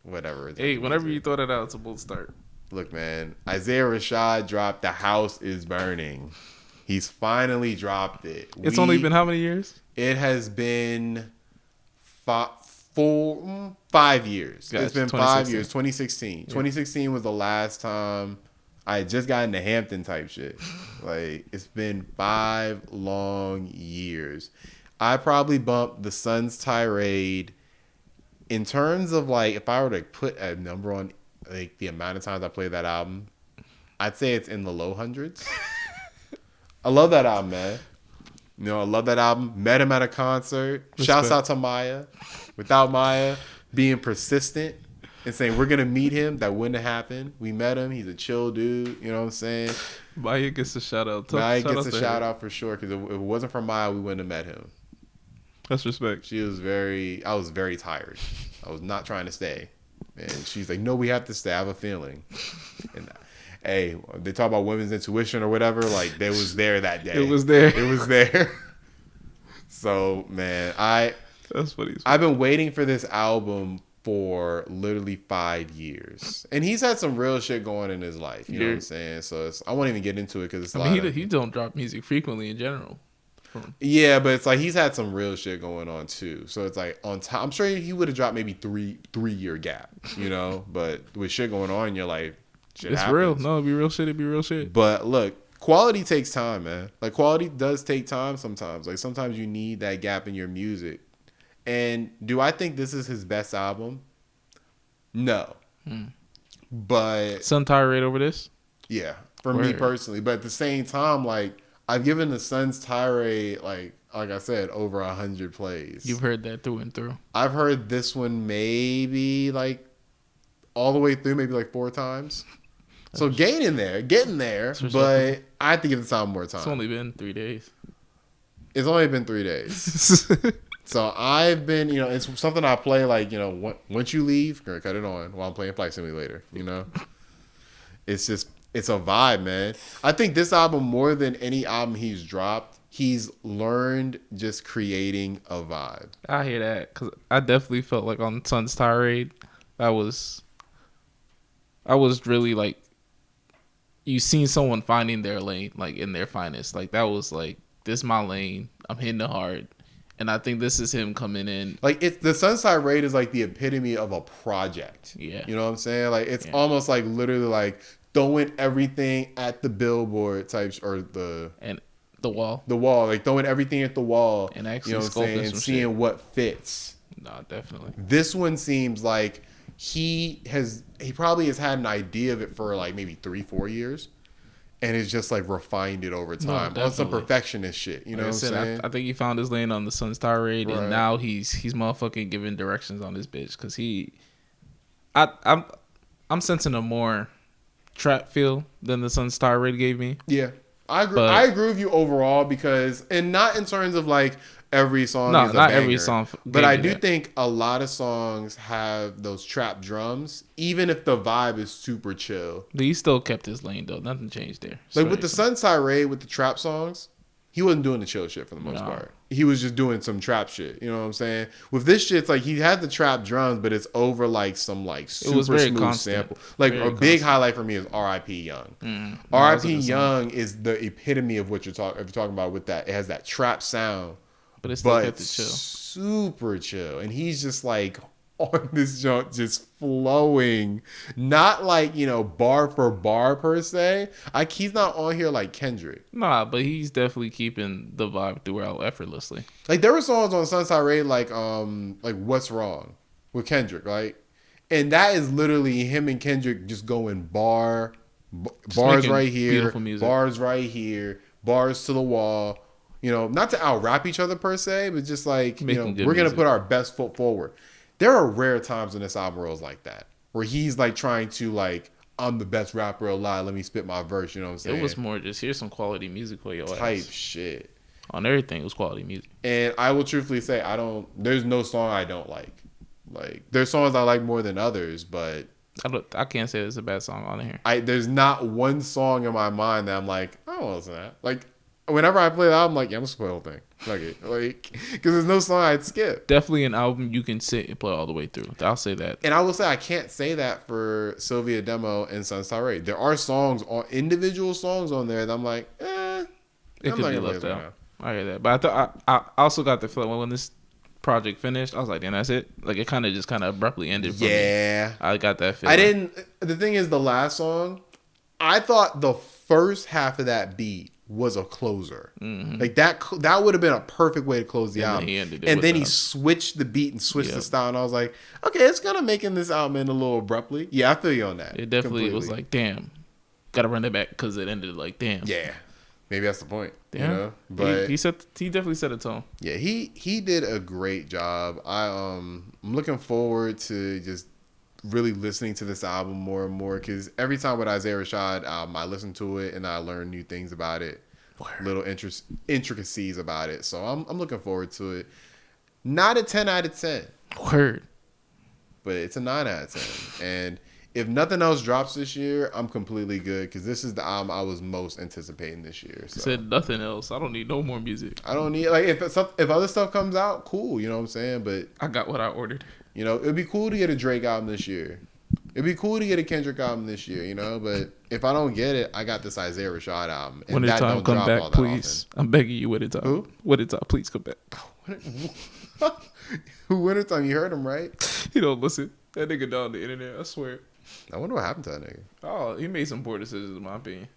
whatever. Hey, whenever you throw that out, it's a bold start. Look, man, Isaiah Rashad dropped The House is Burning. He's finally dropped it. It's only been how many years? It has been 5 years. Gotcha. It's been 5 years. 2016. Yeah. 2016 was the last time I had just gotten to Hampton type shit. Like, it's been 5 long years. I probably bumped The Sun's Tirade. In terms of, like, if I were to put a number on, like, the amount of times I played that album, I'd say it's in the low hundreds. I love that album, man. I love that album. Met him at a concert. Respect. Shouts out to Maya. Without Maya being persistent and saying we're gonna meet him, that wouldn't have happened. We met him. He's a chill dude. You know what I'm saying? Maya gets a shout out. Maya gets a shout out for sure. Because if it wasn't for Maya, we wouldn't have met him. That's respect. I was very tired. I was not trying to stay. And she's like, no, we have to stay. I have a feeling. And hey, they talk about women's intuition or whatever. Like, they was there that day. It was there. It was there. So, man, that's funny. I've been waiting for this album for literally 5 years. And he's had some real shit going in his life. You know what I'm saying? So I won't even get into it because he don't drop music frequently in general. Yeah, but it's like he's had some real shit going on too. So it's like on top, I'm sure he would have dropped maybe three-year gap, But with shit going on in your life, It's happens. Real. No, it'd be real shit. It'd be real shit. But look, quality takes time, man. Like, quality does take time sometimes. Like, sometimes you need that gap in your music. And do I think this is his best album? No. But Sun tirade over this? Yeah, for me personally. But at the same time, like, I've given the Sun's tirade, like I said, over 100 plays. You've heard that through and through. I've heard this one maybe like all the way through, maybe like 4 times. So getting there. But I have to give this album more time. It's only been 3 days. It's only been 3 days. So I've been, it's something I play like, once you leave, cut it on while I'm playing Flight Simulator, It's just, it's a vibe, man. I think this album, more than any album he's dropped, he's learned just creating a vibe. I hear that, because I definitely felt like on Sun's tirade, I was really like, you seen someone finding their lane, like in their finest. Like, that was like, this is my lane. I'm hitting it hard. And I think this is him coming in. Like, the Sunside Raid is like the epitome of a project. Yeah. You know what I'm saying? Like, it's almost like literally like throwing everything at the billboard types or the wall. The wall. Like throwing everything at the wall. And actually sculpting some seeing shit. What fits. No, definitely. This one seems like he probably has had an idea of it for like maybe 3-4 years. And it's just like refined it over time. On some perfectionist shit. You know what I'm saying? I think he found his lane on the Sun Star Raid, and now he's motherfucking giving directions on this bitch. Because I'm sensing a more trap feel than the Sun Star Raid gave me. Yeah. I agree. I agree with you overall because, and not in terms of like every song is a banger, every song, but I do think a lot of songs have those trap drums, even if the vibe is super chill. But he still kept his lane though. Nothing changed there. Like with the Sunside Raid, with the trap songs, he wasn't doing the chill shit for the most part. He was just doing some trap shit. You know what I'm saying? With this shit, it's like he had the trap drums, but it's over like some like super smooth sample. Like a big highlight for me is R.I.P. Young. R.I.P. Young is the epitome of what you're talking about with that. It has that trap sound. But it's still kept it chill. Super chill. And he's just like on this junk just flowing. Not like, bar for bar per se. Like he's not on here like Kendrick. Nah, but he's definitely keeping the vibe throughout effortlessly. Like there were songs on Sunside Raid like What's Wrong with Kendrick, right? And that is literally him and Kendrick just going bars right here, bars right here, bars to the wall. Not to out rap each other per se, but just like, we're going to put our best foot forward. There are rare times in this album where it's like that, where he's like trying to like, I'm the best rapper alive. Let me spit my verse. You know what I'm saying? It was more just here's some quality music for your type shit. On everything, it was quality music. And I will truthfully say, there's no song I don't like. Like there's songs I like more than others, but I can't say there's a bad song on here. There's not one song in my mind that I'm like, I don't want to listen to that. Like, whenever I play the album, I'm like, yeah, I'm gonna skip the whole thing. Because there's no song I'd skip. Definitely an album you can sit and play all the way through. I'll say that. And I will say I can't say that for Sylvia Demo and Sunstar Raid. There are individual songs on there that I'm like, it could be left out. I hear that, but I also got the feeling when this project finished, I was like, damn, that's it. Like it kind of abruptly ended. For me. I got that feeling. The thing is, the last song, I thought the first half of that beat was a closer. Mm-hmm. Like that would have been a perfect way to close the album. And then he switched the beat and switched the style, and I was like, okay, it's gonna making this album end a little abruptly. Yeah, I feel you on that. It definitely was like, damn, gotta run it back because it ended like, damn. Yeah, maybe that's the point. Damn. But he definitely set a tone. Yeah, he did a great job. I'm looking forward to just really listening to this album more and more, because every time with Isaiah Rashad album, I listen to it and I learn new things about it. Word. Little intricacies about it. So I'm looking forward to it. Not a 10 out of 10. Word. But it's a 9 out of 10. And if nothing else drops this year, I'm completely good, because this is the album I was most anticipating this year. So. Said nothing else. I don't need no more music. I don't need, like, if other stuff comes out, cool. You know what I'm saying? But I got what I ordered. It'd be cool to get a Drake album this year. It'd be cool to get a Kendrick album this year, But if I don't get it, I got this Isaiah Rashad album. And when it's time, come back, please. Often. I'm begging you, when it's time. Who? When it's time, please come back. Who? Winter Time? You heard him, right? He don't listen. That nigga down the internet, I swear. I wonder what happened to that nigga. Oh, he made some poor decisions, in my opinion.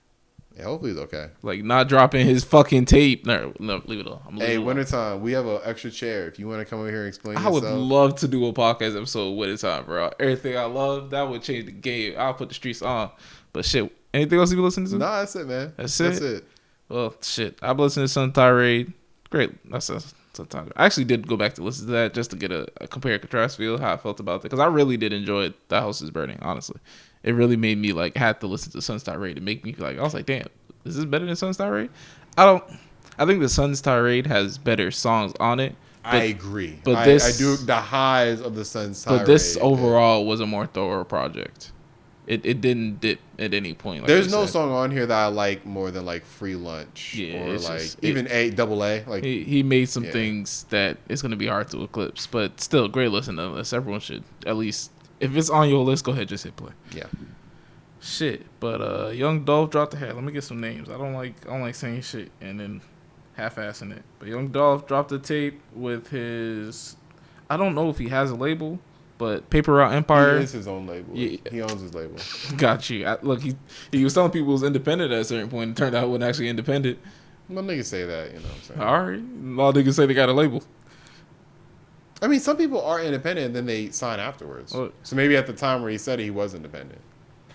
Yeah, hopefully he's okay. Like not dropping his fucking tape. No, leave it alone. Hey, wintertime, we have an extra chair. If you want to come over here and explain I yourself. would love to do a podcast episode wintertime, bro. Everything I love, that would change the game. I'll put the streets on. But shit, anything else you be listening to? Nah, that's it, man. That's it. Well, shit, I've been listening to Sun Tirade. Great. That's a sometimes. I actually did go back to listen to that just to get a compare and contrast feel how I felt about it, because I really did enjoy The House Is Burning. Honestly, it really made me like had to listen to Sun's Tirade to make me feel like I was like, damn, is this better than Sun's Tirade? I think the Sun's Tirade has better songs on it. But, I agree. But I do the highs of the Sun's Tirade. But this overall was a more thorough project. It didn't dip at any point. Like there's no song on here that I like more than like Free Lunch or like just, even AA. Like he made some things that it's gonna be hard to eclipse, but still great listen nonetheless. Everyone should at least, if it's on your list, go ahead, just hit play. Yeah. Shit, but Young Dolph dropped the head. Let me get some names. I don't like saying shit and then half-assing it. But Young Dolph dropped the tape with his. I don't know if he has a label. But Paper Route Empire. He is his own label. Yeah. He owns his label. Got you. Look, he was telling people it was independent at a certain point. It turned out it wasn't actually independent. Well, niggas say that, you know what I'm saying? All right. A lot of niggas say they got a label. I mean, some people are independent and then they sign afterwards. Well, so maybe at the time where he said it, he was independent.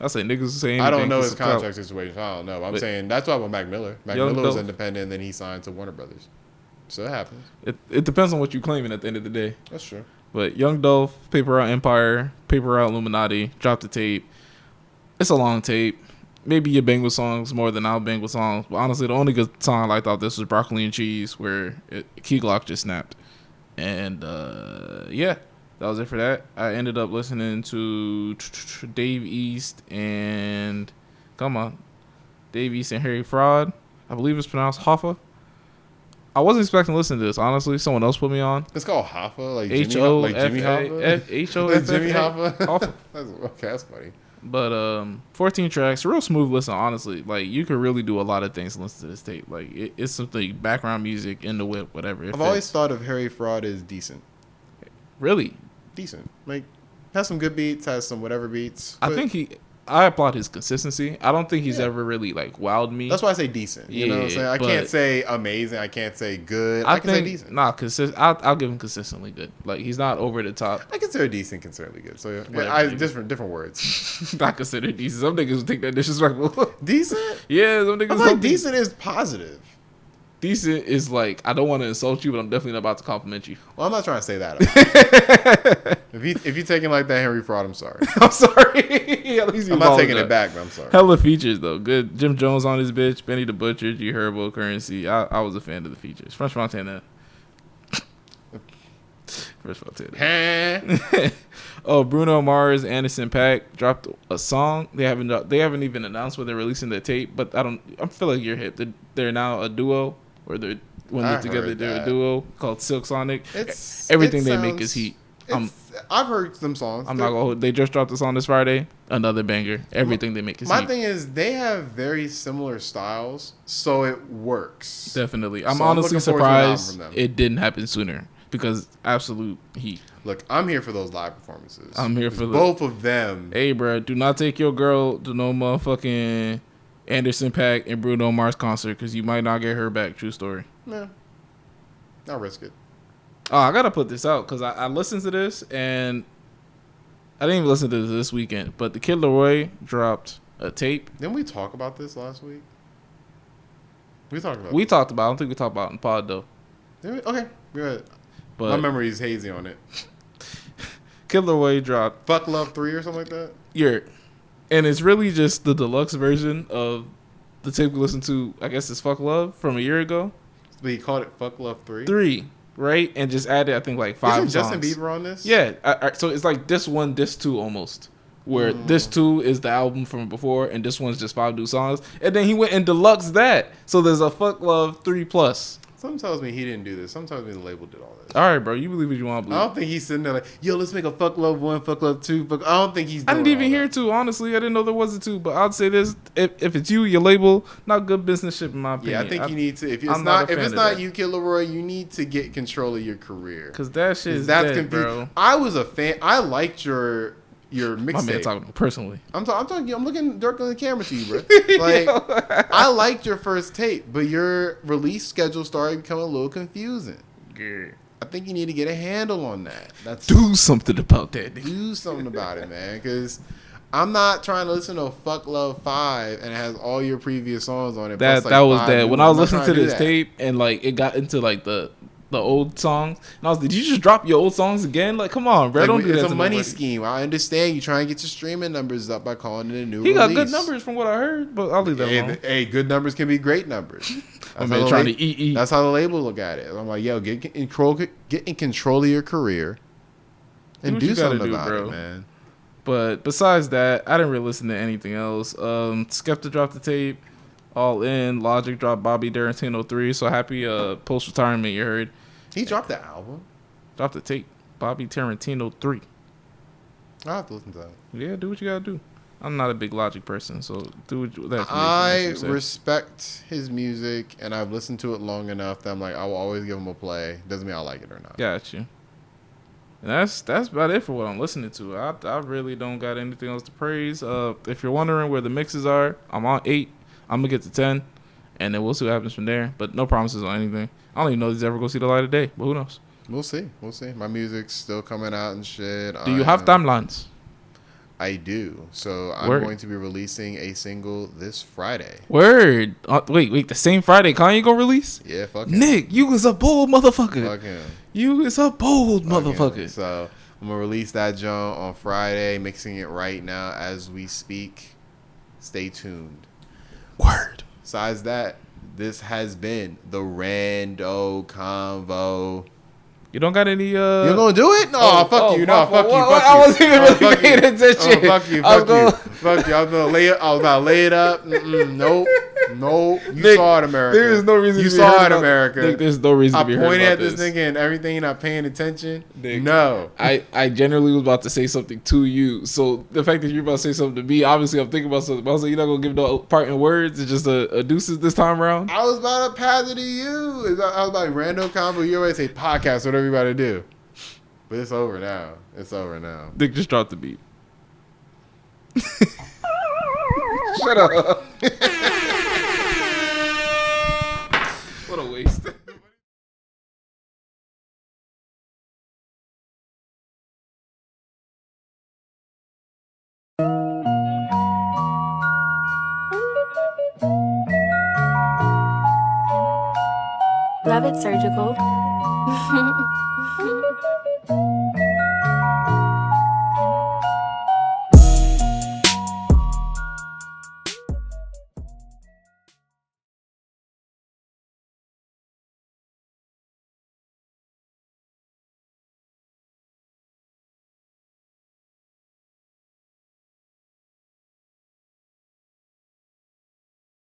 I say niggas saying. I don't know his contract situation. I don't know. I'm saying that's why with Mac Miller. Mac Miller was independent and then he signed to Warner Brothers. So it happens. It depends on what you're claiming at the end of the day. That's true. But Young Dolph, Paper Route Empire, Paper Route Illuminati, dropped the tape. It's a long tape. Maybe you bang with songs more than I'll bang with songs. But honestly, the only good song I liked off this was Broccoli and Cheese, where Key Glock just snapped. And that was it for that. I ended up listening to Dave East and Harry Fraud. I believe it's pronounced Hoffa. I wasn't expecting to listen to this, honestly. Someone else put me on. It's called Hoffa, like Jimmy Hoffa. Jimmy Hoffa. That's funny. But 14 tracks, real smooth listen, honestly. Like, you could really do a lot of things to listen to this tape. Like, it's something, background music, in the whip, whatever. I've always thought of Harry Fraud as decent. Really? Decent. Like, has some good beats, has some whatever beats. I applaud his consistency. I don't think he's ever really like wowed me. That's why I say decent. You know what I'm saying? I can't say amazing. I can't say good. I can say decent. Nah, I'll give him consistently good. Like, he's not over the top. I consider decent consistently good. So different words. I consider decent. Some niggas would take that disrespectful. Decent? Yeah, some niggas. I'm like decent is positive. Decent is like, I don't want to insult you, but I'm definitely not about to compliment you. Well, I'm not trying to say that. if you taking like that Henry Fraud, I'm sorry. I'm sorry. At least I'm not taking it back, but I'm sorry. Hella features though. Good. Jim Jones on his bitch. Benny the Butcher. G Herbo. Currency. I was a fan of the features. French Montana. Oh, Bruno Mars, Anderson .Paak dropped a song. They haven't even announced where they're releasing the tape, but I feel like you're hip. They're now a duo, or when they're together they're a duo called Silk Sonic. Everything they make is heat. I've heard some songs. They just dropped a song this Friday. Another banger. Everything they make is heat. My thing is they have very similar styles, so it works. Definitely. I'm honestly surprised it didn't happen sooner. Because absolute heat. Look, I'm here for those live performances. I'm here for both of them. Hey, bro, do not take your girl to no motherfucking Anderson .Paak and Bruno Mars concert because you might not get her back. True story. Nah, I'll risk it. Oh, I gotta put this out because I listened to this and I didn't even listen to this weekend. But the Kid Laroi dropped a tape. Didn't we talk about this last week? We talked about. I don't think we talked about it in pod though. Okay, good. But my memory is hazy on it. Kid Laroi dropped Fuck Love 3 or something like that? And it's really just the deluxe version of the tape we listened to, I guess it's Fuck Love from a year ago. But he called it Fuck Love 3? 3, right? And just added, I think, like 5 songs. Isn't Justin Bieber on this? Yeah. So it's like this 1, this 2 almost. Where this 2 is the album from before and this one's just 5 new songs. And then he went and deluxe that. So there's a Fuck Love 3+. Something tells me he didn't do this. Something tells me the label did all this. All right, bro. You believe what you want to believe. I don't think he's sitting there like, yo, let's make a Fuck Love 1, Fuck Love 2. I don't think he's doing I didn't even hear 2, honestly. I didn't know there was a 2. But I'd say this. If it's you, your label, not good business ship in my opinion. Yeah, I think you need to. If it's not you, Kid Laroi, you need to get control of your career. Because that shit is dead, bro. I was a fan. I liked your your My man mixtape. talking personally. I'm talking. I'm looking directly in the camera to you, bro. Like, I liked your first tape, but your release schedule started becoming a little confusing. Yeah. I think you need to get a handle on that. Do something about that. Nigga. Do something about it, man. Because I'm not trying to listen to Fuck Love 5 and it has all your previous songs on it. That plus, like, that was 5 that. new When I was ones. I'm listening not to trying this do that. tape and like it got into like the old songs, and I was like, did you just drop your old songs again? Like, come on, bro. Like, Don't do that. it's to a money nobody. scheme. I understand you trying to get your streaming numbers up by calling it a new He release. got good numbers from what I heard, but I'll leave that alone. Hey, good numbers can be great numbers. I'm trying to eat. That's how the label look at it. I'm like, yo, get in control of your career and do something about it, man. But besides that, I didn't really listen to anything else. Skepta dropped the tape. All In. Logic dropped Bobby Tarantino 3. So happy post retirement. You heard. He dropped the album. Dropped the tape. Bobby Tarantino 3. I have to listen to that. Yeah, do what you gotta do. I'm not a big Logic person, so do what that. I respect his music, and I've listened to it long enough that I'm like, I will always give him a play. Doesn't mean I like it or not. Got you. And that's about it for what I'm listening to. I really don't got anything else to praise. If you're wondering where the mixes are, I'm on 8. I'm gonna get to 10, and then we'll see what happens from there. But no promises on anything. I don't even know if these ever go see the light of day, but who knows? We'll see. My music's still coming out and shit. Do you have timelines? I do. So I'm going to be releasing a single this Friday. Word. Wait. The same Friday Kanye gonna release? Yeah, fuck him. Nick, you was a bold motherfucker. Fuck him. You is a bold motherfucker. So I'm going to release that joint on Friday, mixing it right now as we speak. Stay tuned. Word. Besides that, this has been the Rando Convo. You don't got any You're gonna do it? No, fuck you. No, fuck you. I wasn't even really paying attention. Fuck you. Fuck you. I was about to lay it up. Nope. You Nick, saw it, America. There is no reason. You saw it, America. Nick, there's no reason. I to be heard pointed about at this nigga and everything. You're not paying attention. Nick, no. I generally was about to say something to you. So the fact that you're about to say something to me, obviously I'm thinking about something. I was like, you're not gonna give no parting words. It's just a deuces this time around. I was about to pass it to you. I was about Rando Convo. You always say podcast, whatever you about to do. But it's over now. Nick just dropped the beat. Shut up. What a waste. Love it surgical.